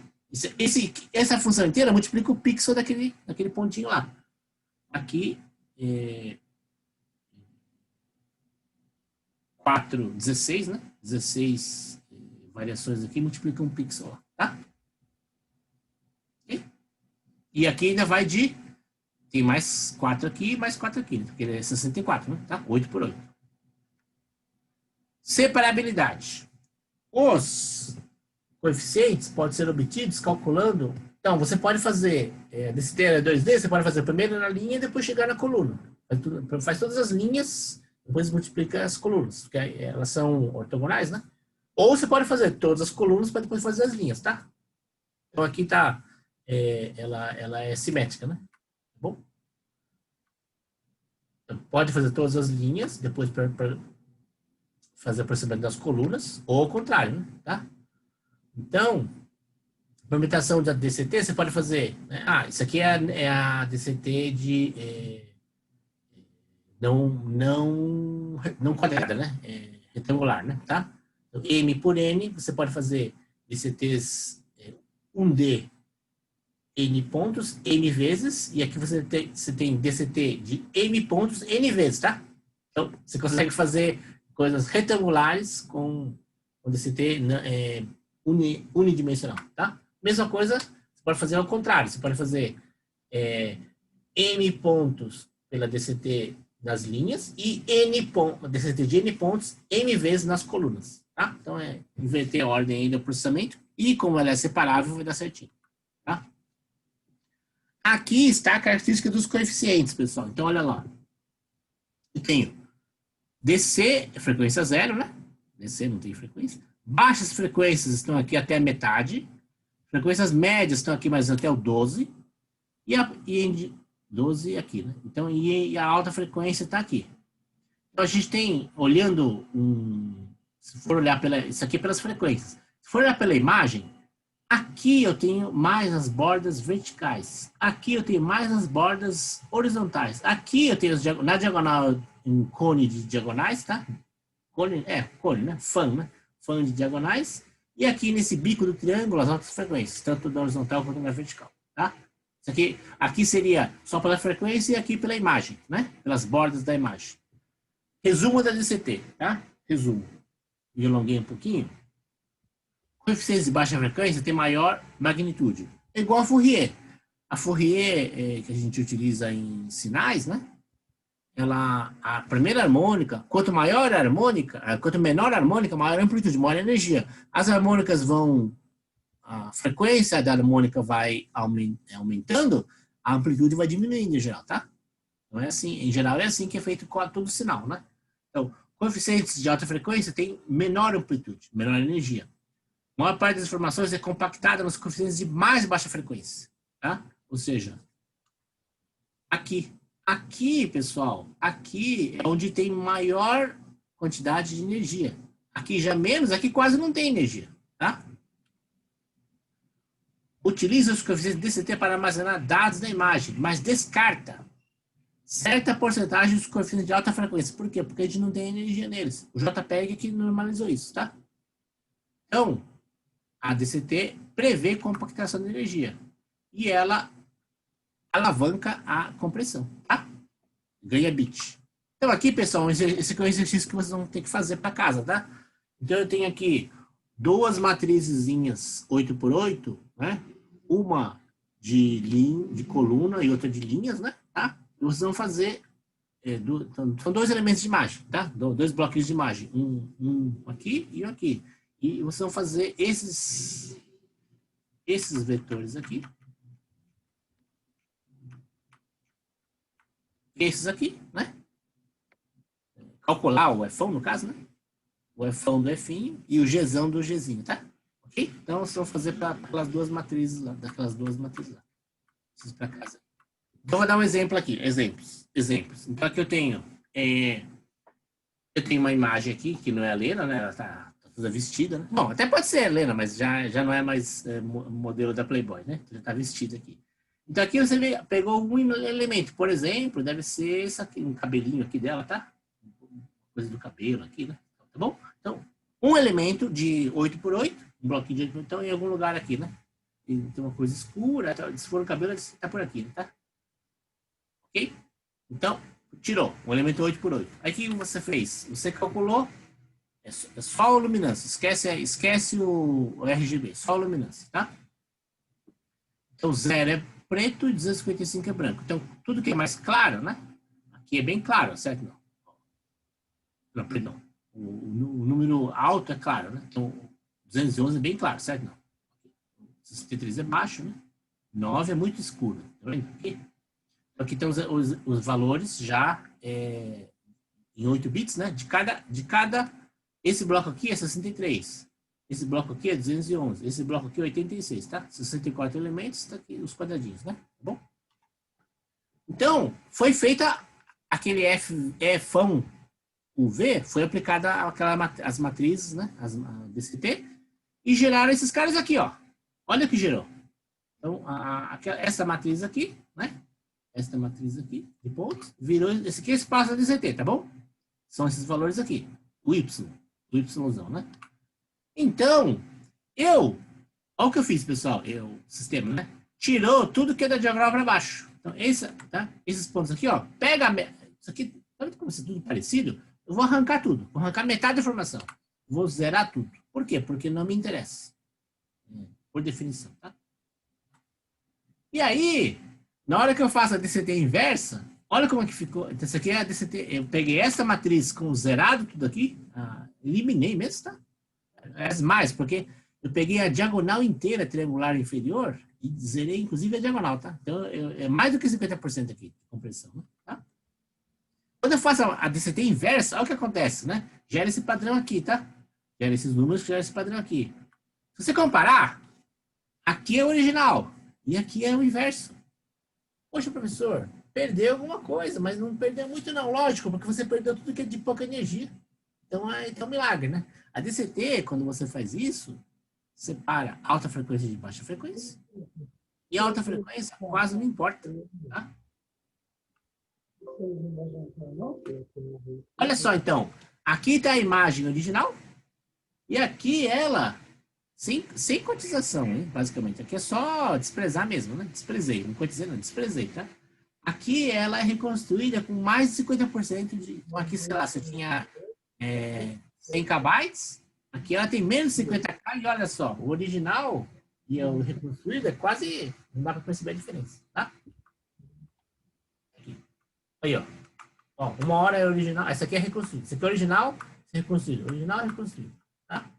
Essa função inteira multiplica o pixel daquele pontinho lá. Aqui, 4, 16, né? 16 variações aqui multiplicam um pixel lá, tá? E aqui ainda vai tem mais 4 aqui e mais 4 aqui, né? Porque ele é 64, né? Tá? 8 por 8. Separabilidade. Os coeficientes podem ser obtidos calculando. Então, você pode fazer, desse 2D, você pode fazer primeiro na linha e depois chegar na coluna. Faz todas as linhas, depois multiplica as colunas, porque elas são ortogonais, né? Ou você pode fazer todas as colunas para depois fazer as linhas, tá? Então, aqui tá, ela é simétrica, né? Bom, então, pode fazer todas as linhas, depois para fazer o processamento das colunas, ou ao contrário, né? Tá? Então, implementação da DCT, você pode fazer, né? Isso aqui é a DCT de não quadrada, né? Retangular, né? Tá? Então, M por N, você pode fazer DCTs 1D N pontos, N vezes, e aqui você tem DCT de M pontos, N vezes, tá? Então, você consegue fazer coisas retangulares com DCT unidimensional, tá? Mesma coisa, você pode fazer ao contrário, você pode fazer M pontos pela DCT das linhas e DCT de N pontos, M vezes nas colunas, tá? Então, inverter a ordem aí do processamento, e como ela é separável, vai dar certinho, tá? Aqui está a característica dos coeficientes, pessoal. Então, olha lá. Eu tenho DC, frequência 0, né? DC não tem frequência. Baixas frequências estão aqui até a metade. Frequências médias estão aqui mais até o 12. E 12 aqui, né? Então, e a alta frequência está aqui. Então, a gente tem, olhando, se for olhar isso aqui é pelas frequências. Se for olhar pela imagem, aqui eu tenho mais as bordas verticais. Aqui eu tenho mais as bordas horizontais. Aqui eu tenho na diagonal um cone de diagonais, tá? Cone, né? Fan, né? Fan de diagonais. E aqui nesse bico do triângulo, as altas frequências, tanto na horizontal quanto na vertical, tá? Isso aqui seria só pela frequência e aqui pela imagem, né? Pelas bordas da imagem. Resumo da DCT, tá? Resumo. Me alonguei um pouquinho. Coeficientes de baixa frequência tem maior magnitude. É igual a Fourier. A Fourier, que a gente utiliza em sinais, né? A primeira harmônica, quanto maior a harmônica, quanto menor a harmônica, maior a amplitude, maior a energia. As harmônicas a frequência da harmônica vai aumentando, a amplitude vai diminuindo em geral, tá? Não é assim, em geral é assim que é feito com todo sinal, né? Então, coeficientes de alta frequência têm menor amplitude, menor energia. A maior parte das informações é compactada nos coeficientes de mais baixa frequência, tá? Ou seja, aqui, pessoal, aqui é onde tem maior quantidade de energia. Aqui já menos, aqui quase não tem energia, tá? Utiliza os coeficientes DCT para armazenar dados da imagem, mas descarta certa porcentagem dos coeficientes de alta frequência. Por quê? Porque a gente não tem energia neles. O JPEG que normalizou isso, tá? Então, a DCT prevê compactação de energia e ela alavanca a compressão, tá? Ganha bit. Então aqui, pessoal, esse aqui é um exercício que vocês vão ter que fazer para casa, tá? Então eu tenho aqui duas matrizinhas 8x8, né? Uma de coluna e outra de linhas, né? Tá? E vocês vão fazer são dois elementos de imagem, tá? Dois bloquinhos de imagem, um aqui e um aqui. E vocês vão fazer esses vetores aqui. Esses aqui, né? Calcular o Fão, no caso, né? O Fão do Finho e o Gzão do Gzinho, tá? Ok? Então, vocês vão fazer para aquelas duas matrizes lá, daquelas duas matrizes lá. Preciso para casa. Então, vou dar um exemplo aqui. Exemplos. Então, aqui eu tenho uma imagem aqui, que não é a Lena, né? Ela tá toda vestida, né? Bom, até pode ser a Lena, mas já não é mais modelo da Playboy, né? Já tá vestida aqui. Então aqui você pegou um elemento, por exemplo, deve ser esse aqui, um cabelinho aqui dela, tá? Coisa do cabelo aqui, né? Tá bom? Então, um elemento de 8x8, um bloquinho de 8x8, então em algum lugar aqui, né? Tem uma coisa escura, se for o cabelo, tá por aqui, tá? Ok? Então, tirou um elemento 8x8. Aí o que você fez? Você calculou, é só a luminância, esquece o RGB, só a luminância, tá? Então, 0 é preto e 255 é branco. Então, tudo que é mais claro, né? Aqui é bem claro, certo? Não, perdão. O número alto é claro, né? Então, 211 é bem claro, certo? Não. 63 é baixo, né? 9 é muito escuro. Tá vendo aqui? Aqui tem os valores já em 8 bits, né? De cada... Esse bloco aqui é 63. Esse bloco aqui é 211. Esse bloco aqui é 86, tá? 64 elementos, tá aqui os quadradinhos, né? Tá bom? Então, foi feita aquele Fão UV, foi aplicada as matrizes, né? A DCT, e geraram esses caras aqui, ó. Olha o que gerou. Então, essa matriz aqui, né? Essa matriz aqui, de pontos, virou esse aqui é espaço da DCT, tá bom? São esses valores aqui. O Yzão, né? Então, olha o que eu fiz, pessoal, sistema, né? Tirou tudo que é da diagonal para baixo. Então, tá? Esses pontos aqui, ó, isso aqui, tá vendo como isso é tudo parecido? Eu vou arrancar tudo, vou arrancar metade da informação. Vou zerar tudo. Por quê? Porque não me interessa. Por definição, tá? E aí, na hora que eu faço a DCT inversa, olha como é que ficou. Então, isso aqui é a DCT. Eu peguei essa matriz com zerado tudo aqui, eliminei mesmo, tá? É mais, porque eu peguei a diagonal inteira triangular inferior e zerei inclusive a diagonal, tá? Então é mais do que 50% aqui de compressão, né? Tá? Quando eu faço a DCT inversa, olha o que acontece, né? Gera esse padrão aqui, tá? Gera esses números que gera esse padrão aqui. Se você comparar, aqui é o original e aqui é o inverso. Poxa, professor, perdeu alguma coisa, mas não perdeu muito não, lógico, porque você perdeu tudo que é de pouca energia. Então é um milagre, né? A DCT, quando você faz isso, separa alta frequência de baixa frequência. E a alta frequência quase não importa. Tá? Olha só, então. Aqui está a imagem original. E aqui ela sem quantização, hein, basicamente. Aqui é só desprezar mesmo, né? Desprezei, não quantizei, não, desprezei, tá? Aqui ela é reconstruída com mais de 50% de... Então aqui, sei lá, você tinha 100 KB, aqui ela tem menos de 50K e olha só, o original e o reconstruído é quase... Não dá para perceber a diferença, tá? Aqui. Aí, ó. Ó, uma hora é original, essa aqui é reconstruída. Essa aqui é original, essa é reconstruída. Original é reconstruído, tá?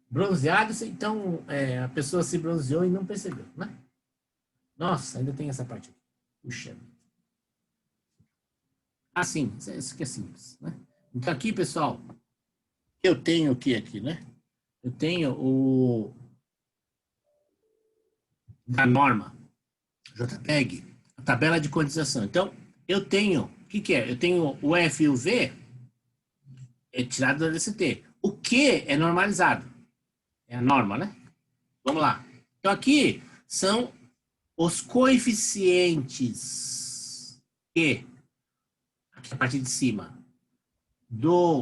Bronzeado, então a pessoa se bronzeou e não percebeu, né? Nossa, ainda tem essa parte aqui. Puxa. Ah, sim, isso aqui é simples, né? Então aqui, pessoal, eu tenho o que aqui, né? Eu tenho da norma, JPEG, a tabela de quantização. Então, eu tenho, o que é? Eu tenho o F e o V tirado da DCT. O Q é normalizado. É a norma, né? Vamos lá. Então, aqui são os coeficientes Q, aqui a partir de cima,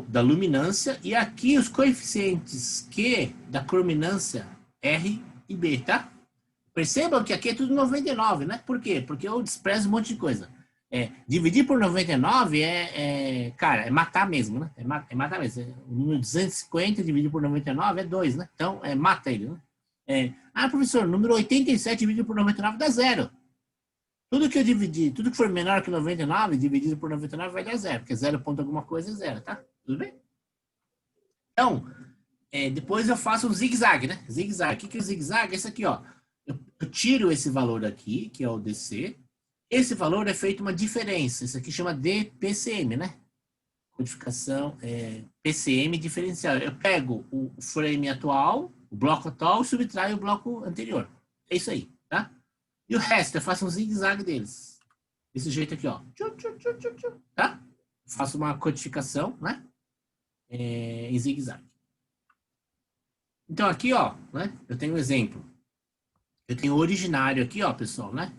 da luminância, e aqui os coeficientes Q da crominância R e B, tá? Percebam que aqui é tudo 99, né? Por quê? Porque eu desprezo um monte de coisa. Dividir por 99 cara, é matar mesmo, né? É matar mesmo. O número 250 dividido por 99 é 2, né? Então, mata ele, né? Professor, número 87 dividido por 99 dá 0. Tudo que eu dividir, tudo que for menor que 99, dividido por 99 vai dar 0, porque 0 ponto alguma coisa é 0, tá? Tudo bem? Então, depois eu faço um zigue-zague, né? Zigue-zague. O que é o zigue-zague? Esse aqui, ó. Eu tiro esse valor aqui, que é o DC. Esse valor é feito uma diferença. Isso aqui chama de PCM, né? Codificação PCM diferencial. Eu pego o frame atual, o bloco atual, e subtraio o bloco anterior. É isso aí, tá? E o resto, eu faço um zigue-zague deles. Desse jeito aqui, ó. Tá? Faço uma codificação, né? Em zigue-zague. Então, aqui, ó, né? Eu tenho um exemplo. Eu tenho o originário aqui, ó, pessoal, né?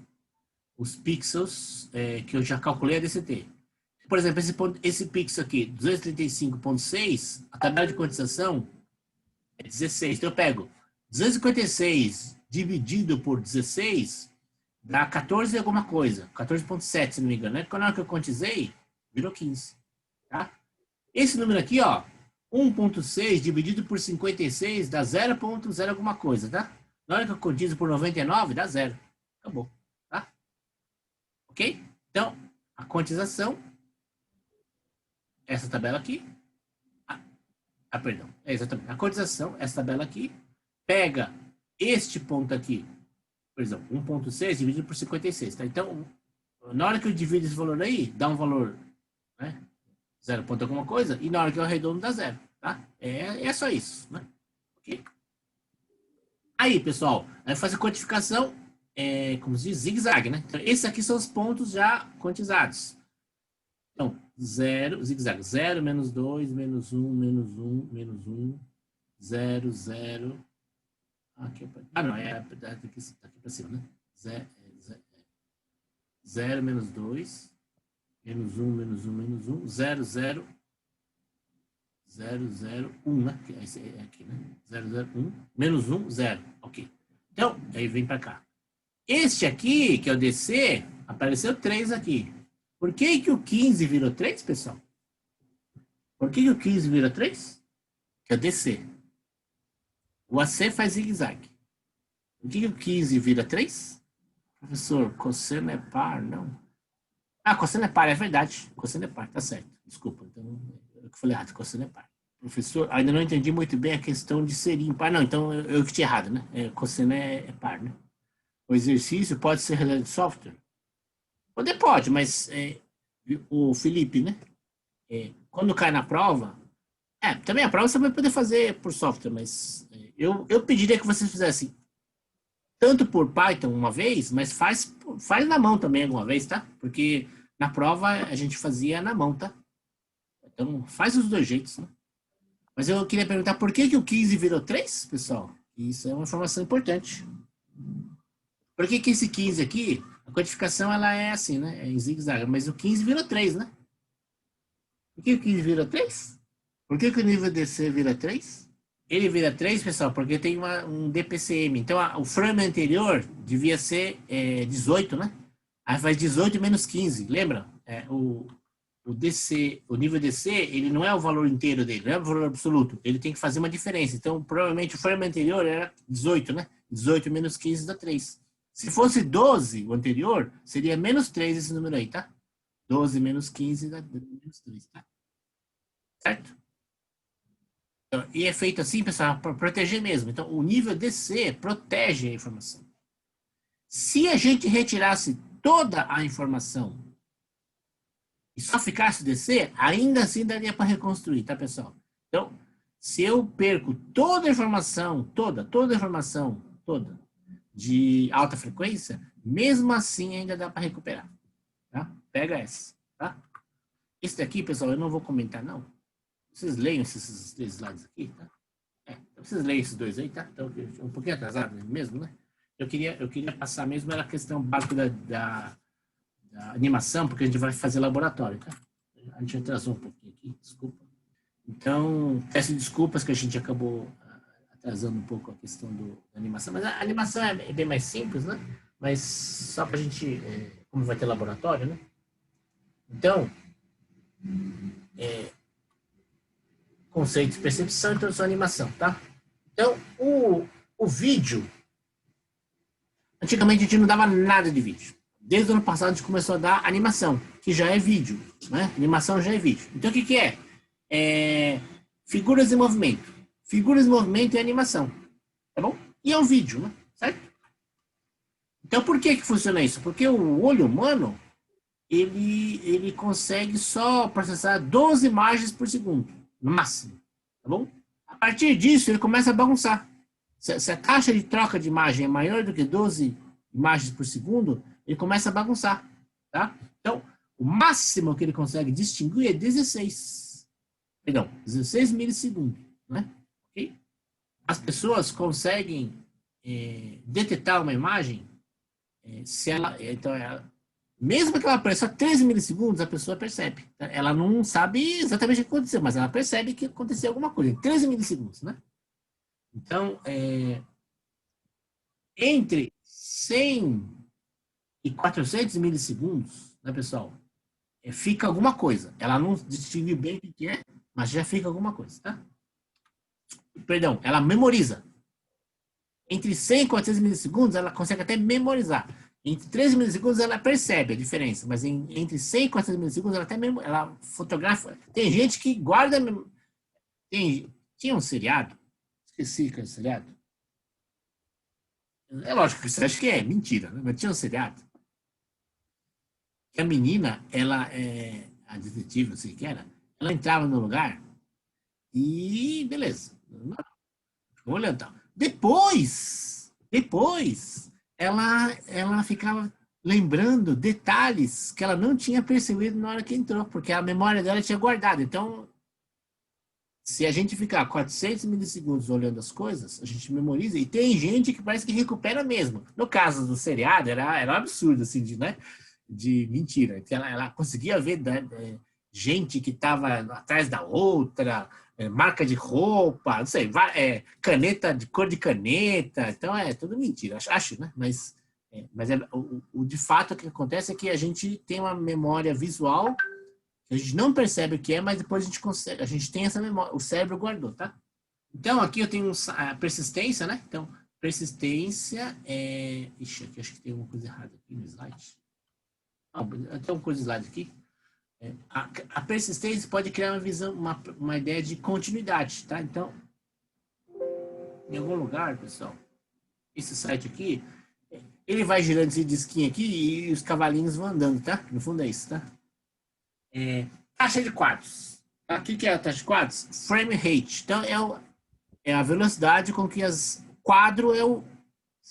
Os pixels que eu já calculei a DCT. Por exemplo, esse pixel aqui, 235.6, a tabela de quantização é 16. Então, eu pego 256 dividido por 16, dá 14 alguma coisa. 14.7, se não me engano, né? Quando eu quantizei, virou 15. Tá? Esse número aqui, ó, 1.6 dividido por 56 dá 0.0 alguma coisa, tá? Na hora que eu quantizo por 99, dá 0. Acabou, tá? Ok? Então, a quantização, essa tabela aqui, perdão, exatamente, a quantização, essa tabela aqui, pega este ponto aqui, por exemplo, 1.6 dividido por 56, tá? Então, na hora que eu divido esse valor aí, dá um valor, né? 0 ponto alguma coisa, e na hora que eu arredondo dá 0, tá? É só isso, né? Ok? Aí, pessoal, aí faz a quantificação, como se diz, zigue-zague, né? Então, esses aqui são os pontos já quantizados. Então, 0, zigue-zague, 0, menos 2, menos 1, menos 1, menos 1, 0, 0. Aqui, não, daqui para cima, né? 0, menos 2, menos 1, menos 1, menos 1, 0, 0, 0, 0, 1, né? Esse é aqui, né? 0, 0, 1, menos 1, 0. Ok. Então, aí vem para cá. Este aqui, que é o DC, apareceu 3 aqui. Por que o 15 virou 3, pessoal? Por que o 15 virou 3? Que é o DC. O AC faz zigue-zague. Por que o 15 vira 3? Professor, cosseno é par, não? Cosseno é par, é verdade. Cosseno é par, tá certo. Desculpa, então eu falei errado, cosseno é par. Professor, ainda não entendi muito bem a questão de ser impar. Não, então eu que tinha errado, né? Cosseno é par, né? O exercício pode ser realizado de software? Pode, mas o Felipe, né? Quando cai na prova, também a prova você vai poder fazer por software, mas eu pediria que vocês fizessem tanto por Python uma vez, mas faz na mão também alguma vez, tá? Porque na prova a gente fazia na mão, tá? Então faz os dois jeitos, né? Mas eu queria perguntar por que o 15 virou 3, pessoal? Isso é uma informação importante. Por que esse 15 aqui, a codificação ela é assim, né? É em zigue-zague, mas o 15 virou 3, né? Por que o 15 virou 3? Por que o nível DC vira 3? Ele vira 3, pessoal, porque tem um DPCM. Então, o frame anterior devia ser 18, né? Aí faz 18 menos 15, lembra? O DC, o nível DC, ele não é o valor inteiro dele, não é o valor absoluto. Ele tem que fazer uma diferença. Então, provavelmente, o frame anterior era 18, né? 18 menos 15 dá 3. Se fosse 12, o anterior, seria menos 3 esse número aí, tá? 12 menos 15 dá menos 3, tá? Certo? E é feito assim, pessoal, para proteger mesmo. Então, o nível DC protege a informação. Se a gente retirasse toda a informação e só ficasse DC, ainda assim daria para reconstruir, tá, pessoal? Então, se eu perco toda a informação, toda a informação, de alta frequência, mesmo assim ainda dá para recuperar, tá? Pega essa, tá? Esse daqui, pessoal, eu não vou comentar, não. Vocês leiam esses slides aqui, tá? Vocês leiam esses dois aí, tá? Então, um pouquinho atrasado mesmo, né? Eu queria passar mesmo a questão básica da animação, porque a gente vai fazer laboratório, tá? A gente atrasou um pouquinho aqui, desculpa. Então, peço desculpas que a gente acabou atrasando um pouco a questão da animação, mas a animação é bem mais simples, né? Mas só para a gente, como vai ter laboratório, né? Então, conceito de percepção e introdução à animação, tá? Então, o vídeo, antigamente a gente não dava nada de vídeo. Desde o ano passado a gente começou a dar animação, que já é vídeo, né? Animação já é vídeo. Então, o que é? Figuras em movimento. Figuras em movimento e animação, tá bom? E é um vídeo, né? Certo? Então, por que funciona isso? Porque o olho humano, ele consegue só processar 12 imagens por segundo, no máximo, tá bom? A partir disso, ele começa a bagunçar. Se a taxa de troca de imagem é maior do que 12 imagens por segundo, ele começa a bagunçar, tá? Então, o máximo que ele consegue distinguir é 16 milissegundos, né? Okay? As pessoas conseguem detectar uma imagem se ela, então, mesmo que ela apareça 13 milissegundos, a pessoa percebe. Ela não sabe exatamente o que aconteceu, mas ela percebe que aconteceu alguma coisa. Em 13 milissegundos, né? Então, entre 100 e 400 milissegundos, né, pessoal? Fica alguma coisa. Ela não distingue bem o que é, mas já fica alguma coisa, tá? Perdão, ela memoriza. Entre 100 e 400 milissegundos, ela consegue até memorizar. Entre 13 milissegundos, ela percebe a diferença, mas entre 100 e 400 milissegundos, ela até ela fotografa. Tem gente que guarda. Tinha um seriado, esqueci que é o seriado. É lógico que você acha que é mentira, né? Mas tinha um seriado. Que a menina, ela a detetive, não sei o que era, ela entrava no lugar e beleza. Ficou olhando tal. Depois, ela ficava lembrando detalhes que ela não tinha percebido na hora que entrou, porque a memória dela tinha guardado. Então, se a gente ficar 400 milissegundos olhando as coisas, a gente memoriza, e tem gente que parece que recupera mesmo. No caso do seriado, era um absurdo, assim, de mentira. Ela conseguia ver gente que estava atrás da outra, marca de roupa, não sei, caneta de cor de caneta. Então é tudo mentira, acho, né? Mas de fato o que acontece é que a gente tem uma memória visual que a gente não percebe o que é, mas depois a gente consegue, a gente tem essa memória, o cérebro guardou, tá? Então aqui eu tenho a persistência, né? Então persistência Ixi, aqui acho que tem alguma coisa errada aqui no slide. Tem uma coisa no slide aqui. A persistência pode criar uma visão, uma ideia de continuidade, tá? Então, em algum lugar, pessoal, esse site aqui, ele vai girando esse disquinho aqui e os cavalinhos vão andando, tá? No fundo é isso, tá? Taxa de quadros. O que é a taxa de quadros? Frame rate. Então, é a velocidade com que quadro é o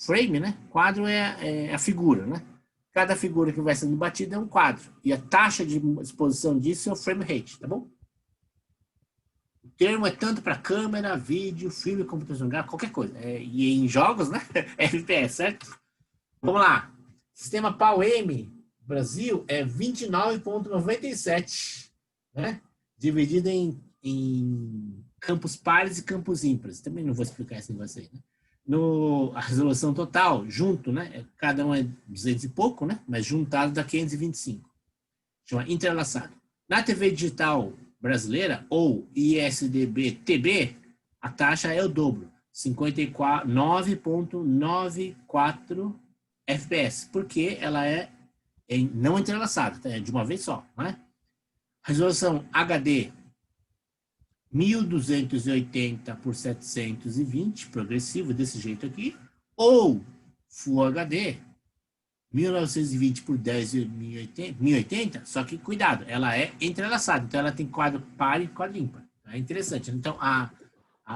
frame, né? Quadro é a figura, né? Cada figura que vai sendo batida é um quadro. E a taxa de exposição disso é o frame rate, tá bom? O termo é tanto para câmera, vídeo, filme, computação gráfica, qualquer coisa. E em jogos, né? FPS, certo? Vamos lá. Sistema PAL-M, Brasil, é 29,97, né? Dividido em em campos pares e campos ímpares. Também não vou explicar isso em você, né? A resolução total, junto, né? Cada um é 200 e pouco, né? Mas juntado dá 525. Chama entrelaçado. Na TV digital brasileira, ou ISDB-TB, a taxa é o dobro, 59,94 FPS, porque ela é não entrelaçada, é de uma vez só, né? Resolução HD 1280 por 720, progressivo, desse jeito aqui, ou Full HD 1920 por 1080, só que cuidado, ela é entrelaçada, então ela tem quadro par e quadro ímpar. É interessante. Então a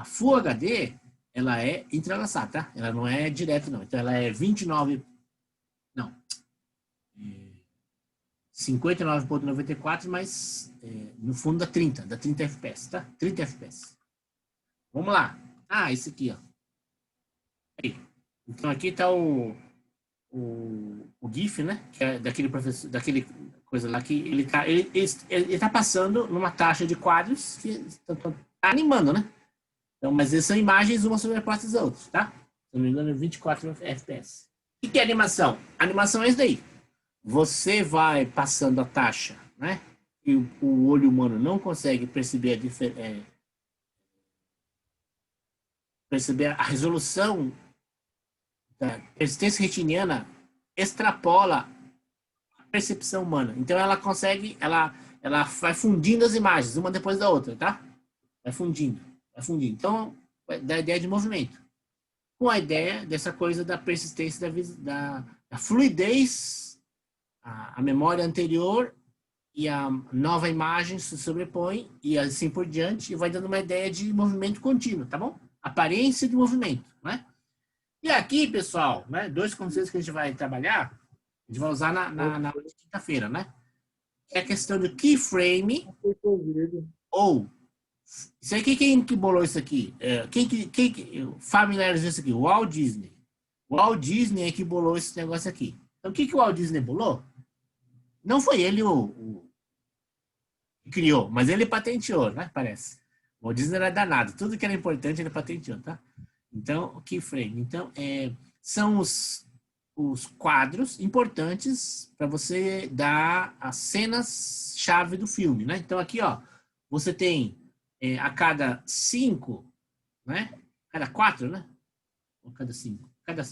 Full HD, ela é entrelaçada, tá? Ela não é direto, não. Então ela é 59,94, mas no fundo dá 30 FPS, tá? 30 FPS. Vamos lá. Esse aqui, ó. Aí. Então aqui tá o GIF, né? Que é daquele professor, daquele coisa lá que ele tá passando numa taxa de quadros que tá animando, né? Então, mas essas são imagens uma sobreposta das outras, tá? Se não me engano, 24 FPS. O que é animação? Animação é isso daí. Você vai passando a taxa, né? E o olho humano não consegue perceber a resolução da persistência retiniana extrapola a percepção humana. Então ela consegue, ela vai fundindo as imagens uma depois da outra, tá? Vai fundindo. Então dá a ideia de movimento, com a ideia dessa coisa da persistência da fluidez. A memória anterior e a nova imagem se sobrepõem e assim por diante, e vai dando uma ideia de movimento contínuo, tá bom? Aparência de movimento, né? E aqui, pessoal, né, dois conceitos que a gente vai trabalhar, a gente vai usar na quinta-feira, né? É a questão do keyframe, ou... Isso aqui, quem que bolou isso aqui? Quem familiarizou isso aqui? O Walt Disney. O Walt Disney é que bolou esse negócio aqui. Então, o que o Walt Disney bolou? Não foi ele o que criou, mas ele patenteou, né? Parece. O Walt Disney era danado. Tudo que era importante ele patenteou, tá? Então, o keyframe. Então, são os quadros importantes para você dar as cenas-chave do filme, né? Então, aqui, ó, você tem a cada 5, né? Cada 4, né? Ou cada 5.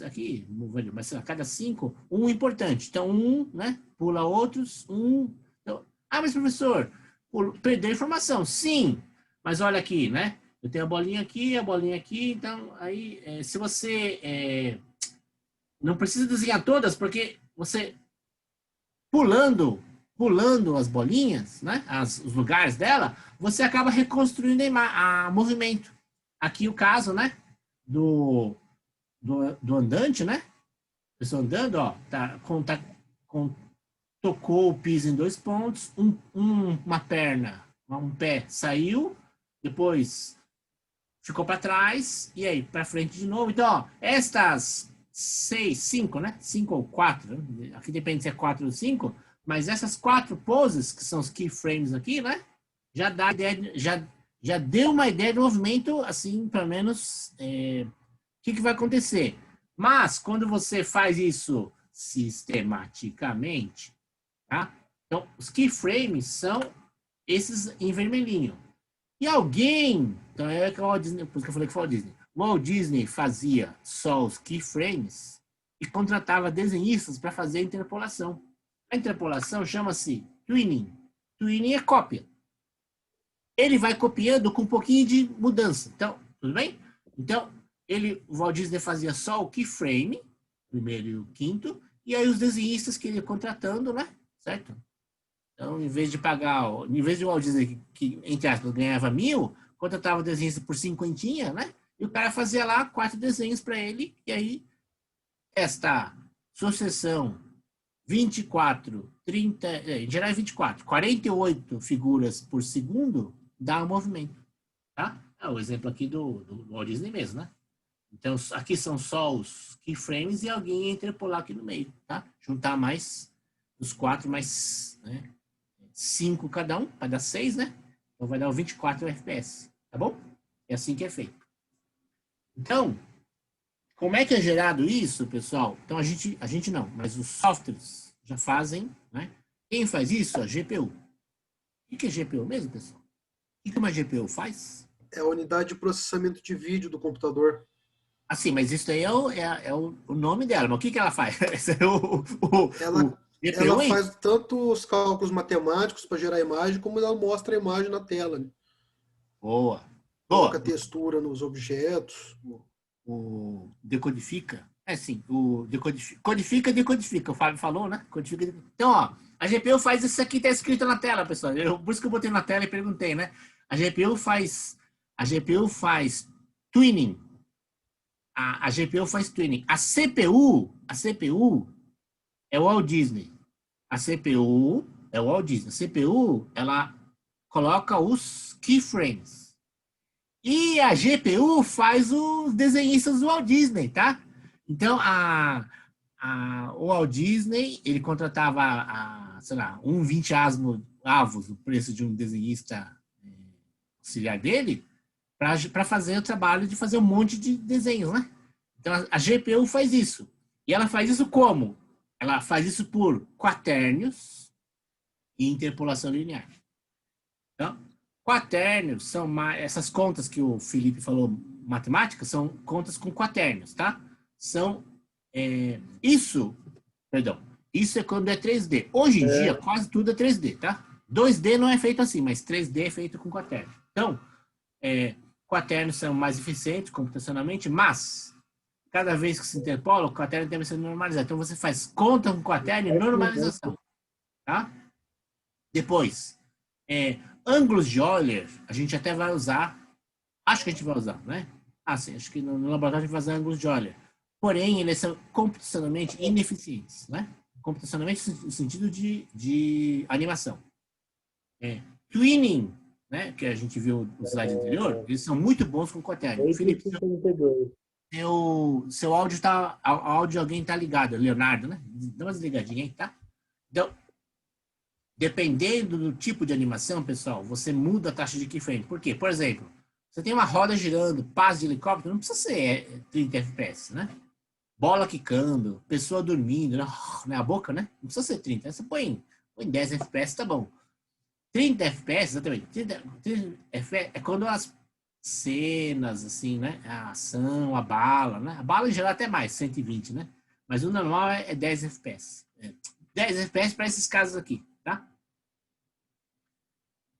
Aqui, mas sei lá, cada 5, um importante. Então, né? Pula outros, Então, mas professor, perdeu a informação. Sim, mas olha aqui, né? Eu tenho a bolinha aqui, então, aí, se você não precisa desenhar todas, porque você pulando as bolinhas, né? Os lugares dela, você acaba reconstruindo a movimento. Aqui o caso, né? Do andante, né? A pessoa andando, ó, tocou o piso em 2 pontos, uma perna, um pé saiu, depois ficou para trás, e aí para frente de novo. Então, ó, estas 5, né? 5 ou 4, né? Aqui depende se é 4 ou 5, mas essas 4 poses, que são os keyframes aqui, né? Já dá ideia, já deu uma ideia do movimento, assim, pelo menos, o que vai acontecer. Mas, quando você faz isso sistematicamente, tá? Então, os keyframes são esses em vermelhinho. E alguém, então é que o Walt Disney, por isso que eu falei que foi o Walt Disney. O Walt Disney fazia só os keyframes e contratava desenhistas para fazer a interpolação. A interpolação chama-se twinning. Twinning é cópia. Ele vai copiando com um pouquinho de mudança. Então, tudo bem? Então, o Walt Disney fazia só o keyframe, primeiro e o quinto, e aí os desenhistas que ele ia contratando, né? Certo? Então, em vez de o Walt Disney, que entre aspas, ganhava 1.000, contratava o desenhista por 50, né? E o cara fazia lá 4 desenhos para ele, e aí esta sucessão 24, 30, em geral é 24, 48 figuras por segundo dá um movimento, tá? É o exemplo aqui do Walt Disney mesmo, né? Então, aqui são só os keyframes e alguém ia interpolar aqui no meio, tá? Juntar mais os 4, mais, né? 5 cada um, para dar 6, né? Então vai dar o 24 FPS, tá bom? É assim que é feito. Então, como é que é gerado isso, pessoal? Então a gente não, mas os softwares já fazem, né? Quem faz isso? A GPU. O que é GPU mesmo, pessoal? O que uma GPU faz? É a unidade de processamento de vídeo do computador. Assim, mas isso aí é o nome dela. Mas o que ela faz? Esse é o Ela, ela GPU, hein? faz tanto os cálculos matemáticos para gerar a imagem, como ela mostra a imagem na tela, né? Boa. Coloca Boa. textura nos objetos. O decodifica. É sim, o codifica e decodifica. O Fábio falou, né? Codifica. Então, ó, a GPU faz isso aqui, tá escrito na tela, pessoal. Por isso que eu botei na tela e perguntei, né? A GPU faz tuning. A GPU faz tuning. A CPU é o Walt Disney. A CPU é o Walt Disney. A CPU, ela coloca os keyframes. E a GPU faz os desenhistas do Walt Disney, tá? Então, o Walt Disney, ele contratava, sei lá, 20 avos o preço de um desenhista auxiliar dele para fazer o trabalho de fazer um monte de desenhos, né? Então, a GPU faz isso. E ela faz isso como? Ela faz isso por quaternios e interpolação linear. Então, quaternios são essas contas que o Felipe falou, matemáticas, são contas com quaternios, tá? Isso é quando é 3D. Hoje em dia, quase tudo é 3D, tá? 2D não é feito assim, mas 3D é feito com quaternios. Então, quaternios são mais eficientes computacionalmente, mas cada vez que se interpola, o quaternio deve ser normalizado. Então, você faz conta com quaternio e normalização, tá? Depois, ângulos de Euler, a gente até vai usar, acho que a gente vai usar, né? Sim, acho que no laboratório a gente vai usar ângulos de Euler. Porém, eles são computacionalmente ineficientes, né? Computacionalmente no sentido de animação. Twinning, né? Que a gente viu no slide anterior, eles são muito bons com quaternio. Felipe, seu áudio tá, áudio de alguém tá ligado, Leonardo, né? Dá uma desligadinha aí, tá? Então, dependendo do tipo de animação, pessoal, você muda a taxa de keyframe. Por quê? Por exemplo, você tem uma roda girando, paz de helicóptero, não precisa ser 30 FPS, né? Bola quicando, pessoa dormindo, né? A boca, né? Não precisa ser 30. Você põe 10 FPS, tá bom. 30 FPS, exatamente. 30 FPS é quando as cenas, assim, né? A ação, a bala, né? A bala em geral até mais, 120, né? Mas o normal é 10 FPS. 10 FPS para esses casos aqui, tá?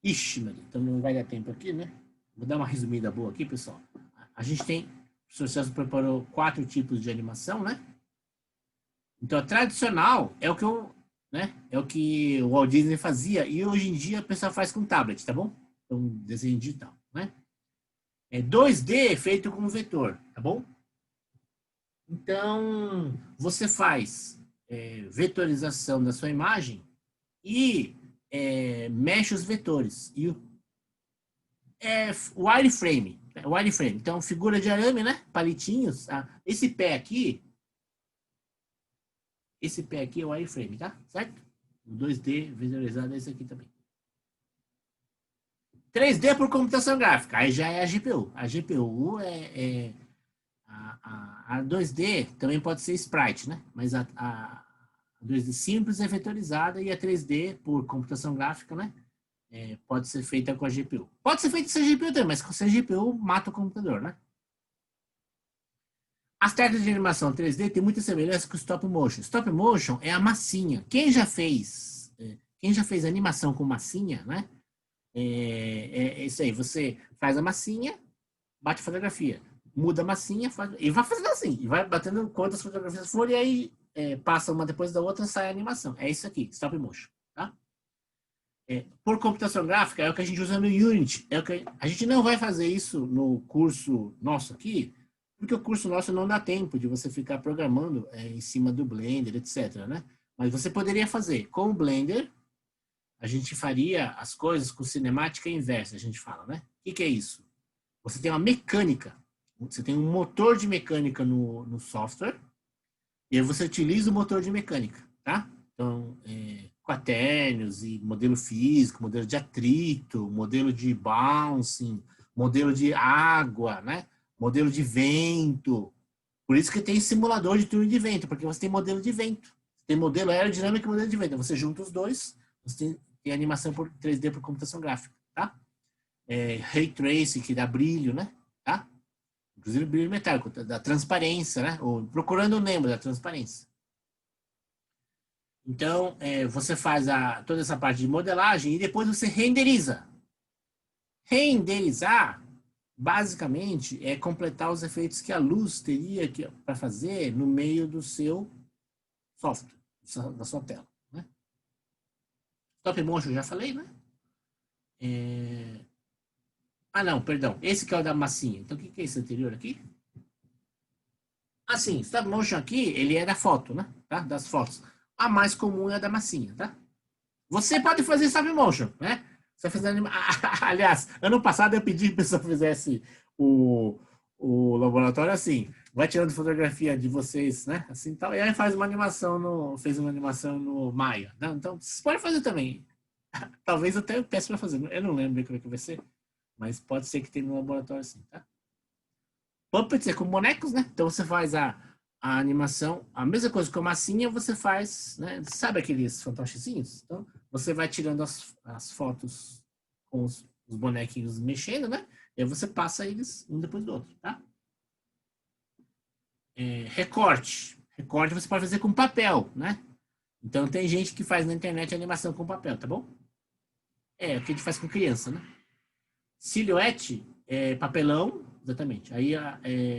Ixi, Maria, então não vai dar tempo aqui, né? Vou dar uma resumida boa aqui, pessoal. A gente tem, o professor Celso preparou 4 tipos de animação, né? Então, a tradicional é o que é o que o Walt Disney fazia e hoje em dia o pessoal faz com tablet, tá bom? Então, desenho digital, né? 2D feito com vetor, tá bom? Então, você faz vetorização da sua imagem e mexe os vetores. E wireframe. Wireframe. Então, figura de arame, né? Palitinhos. Esse pé aqui é o wireframe, tá? Certo? O 2D visualizado é esse aqui também. 3D por computação gráfica. Aí já é a GPU. A GPU a 2D também pode ser sprite, né? Mas a 2D simples é vetorizada e a 3D por computação gráfica, né? Pode ser feita com a GPU. Pode ser feita sem GPU também, mas com a GPU mata o computador, né? As técnicas de animação 3D têm muita semelhança com o stop motion. Stop motion é a massinha. Quem já fez animação com massinha, né? É isso aí. Você faz a massinha, bate a fotografia, muda a massinha, e vai fazendo assim, e vai batendo quantas fotografias forem, e aí passa uma depois da outra, sai a animação. É isso aqui, stop motion, tá? Por computação gráfica é o que a gente usa no Unity. A gente não vai fazer isso no curso nosso aqui, porque o curso nosso não dá tempo de você ficar programando em cima do Blender, etc, né? Mas você poderia fazer com o Blender. A gente faria as coisas com cinemática inversa, a gente fala, né? O que é isso? Você tem uma mecânica, você tem um motor de mecânica no software, e aí você utiliza o motor de mecânica, tá? Então, quaternions e modelo físico, modelo de atrito, modelo de bouncing, modelo de água, né? Modelo de vento. Por isso que tem simulador de túnel de vento, porque você tem modelo de vento. Tem modelo aerodinâmico e modelo de vento. Você junta os dois, você tem animação por 3D por computação gráfica, tá? Ray Tracing, que dá brilho, né? Tá? Inclusive brilho metálico, da transparência, né? Ou procurando o Nemo da transparência. Então, você faz toda essa parte de modelagem e depois você renderiza. Renderizar, basicamente, é completar os efeitos que a luz teria para fazer no meio do seu software, da sua tela. Né? Stop Motion, já falei, né? Não, perdão. Esse que é o da massinha. Então, o que é esse anterior aqui? Sim, Stop Motion aqui, ele é da foto, né? Tá? Das fotos. A mais comum é a da massinha, tá? Você pode fazer Stop Motion, né? Você faz Aliás, ano passado eu pedi que a pessoa fizesse o laboratório assim. Vai tirando fotografia de vocês, né? Assim tal. E aí fez uma animação no Maya. Né? Então, você pode fazer também. Talvez até eu peça para fazer. Eu não lembro como é que vai ser. Mas pode ser que tenha no laboratório assim, tá? Puppets é com bonecos, né? Então você faz a animação, a mesma coisa que a massinha, você faz, né? Sabe aqueles fantochezinhos? Então, você vai tirando as fotos com os bonequinhos mexendo, né? E aí você passa eles um depois do outro, tá? Recorte. Recorte você pode fazer com papel, né? Então, tem gente que faz na internet animação com papel, tá bom? O que a gente faz com criança, né? Silhouette é papelão, exatamente. Aí,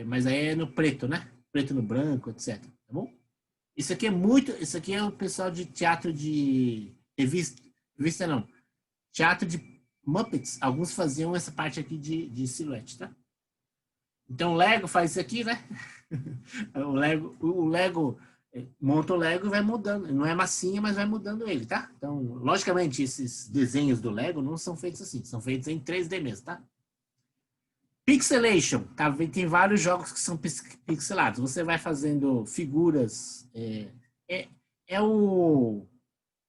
mas aí é no preto, né? Preto no branco, etc. Tá bom? Isso aqui é o pessoal de teatro de revista não. Teatro de Muppets. Alguns faziam essa parte aqui de silhuete, tá? Então o Lego faz isso aqui, né? o Lego monta o Lego e vai mudando. Não é massinha, mas vai mudando ele, tá? Então, logicamente, esses desenhos do Lego não são feitos assim. São feitos em 3D mesmo, tá? Pixelation, tá? Tem vários jogos que são pixelados. Você vai fazendo figuras.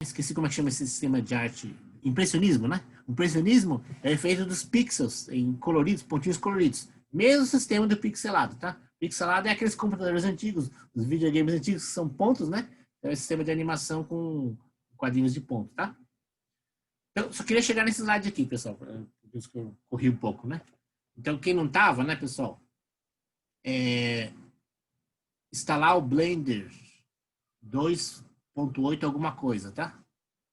Esqueci como é que chama esse sistema de arte. Impressionismo, né? O impressionismo é feito dos pixels em coloridos, pontinhos coloridos. Mesmo sistema do pixelado, tá? Pixelado é aqueles computadores antigos, os videogames antigos que são pontos, né? É o sistema de animação com quadrinhos de ponto, tá? Então, só queria chegar nesse slide aqui, pessoal. Por isso que eu corri um pouco, né? Então, quem não tava, né, pessoal? Instalar o Blender 2.8 alguma coisa, tá?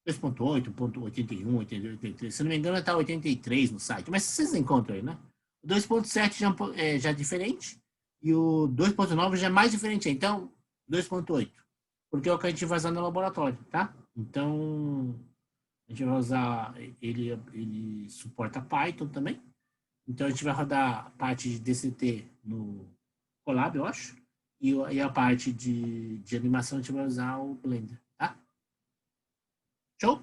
2.8, 1.81, 82, 83. Se não me engano, está 83 no site. Mas vocês encontram aí, né? O 2.7 já é diferente. E o 2.9 já é mais diferente. Então, 2.8. Porque é o que a gente vai usar no laboratório, tá? Então, a gente vai usar... Ele suporta Python também. Então, a gente vai rodar a parte de DCT no Colab, eu acho. E a parte de animação, a gente vai usar o Blender, tá? Show?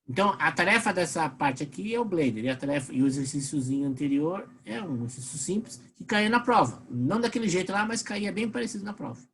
Então, a tarefa dessa parte aqui é o Blender. E o exercíciozinho anterior é um exercício simples que caía na prova. Não daquele jeito lá, mas caía bem parecido na prova.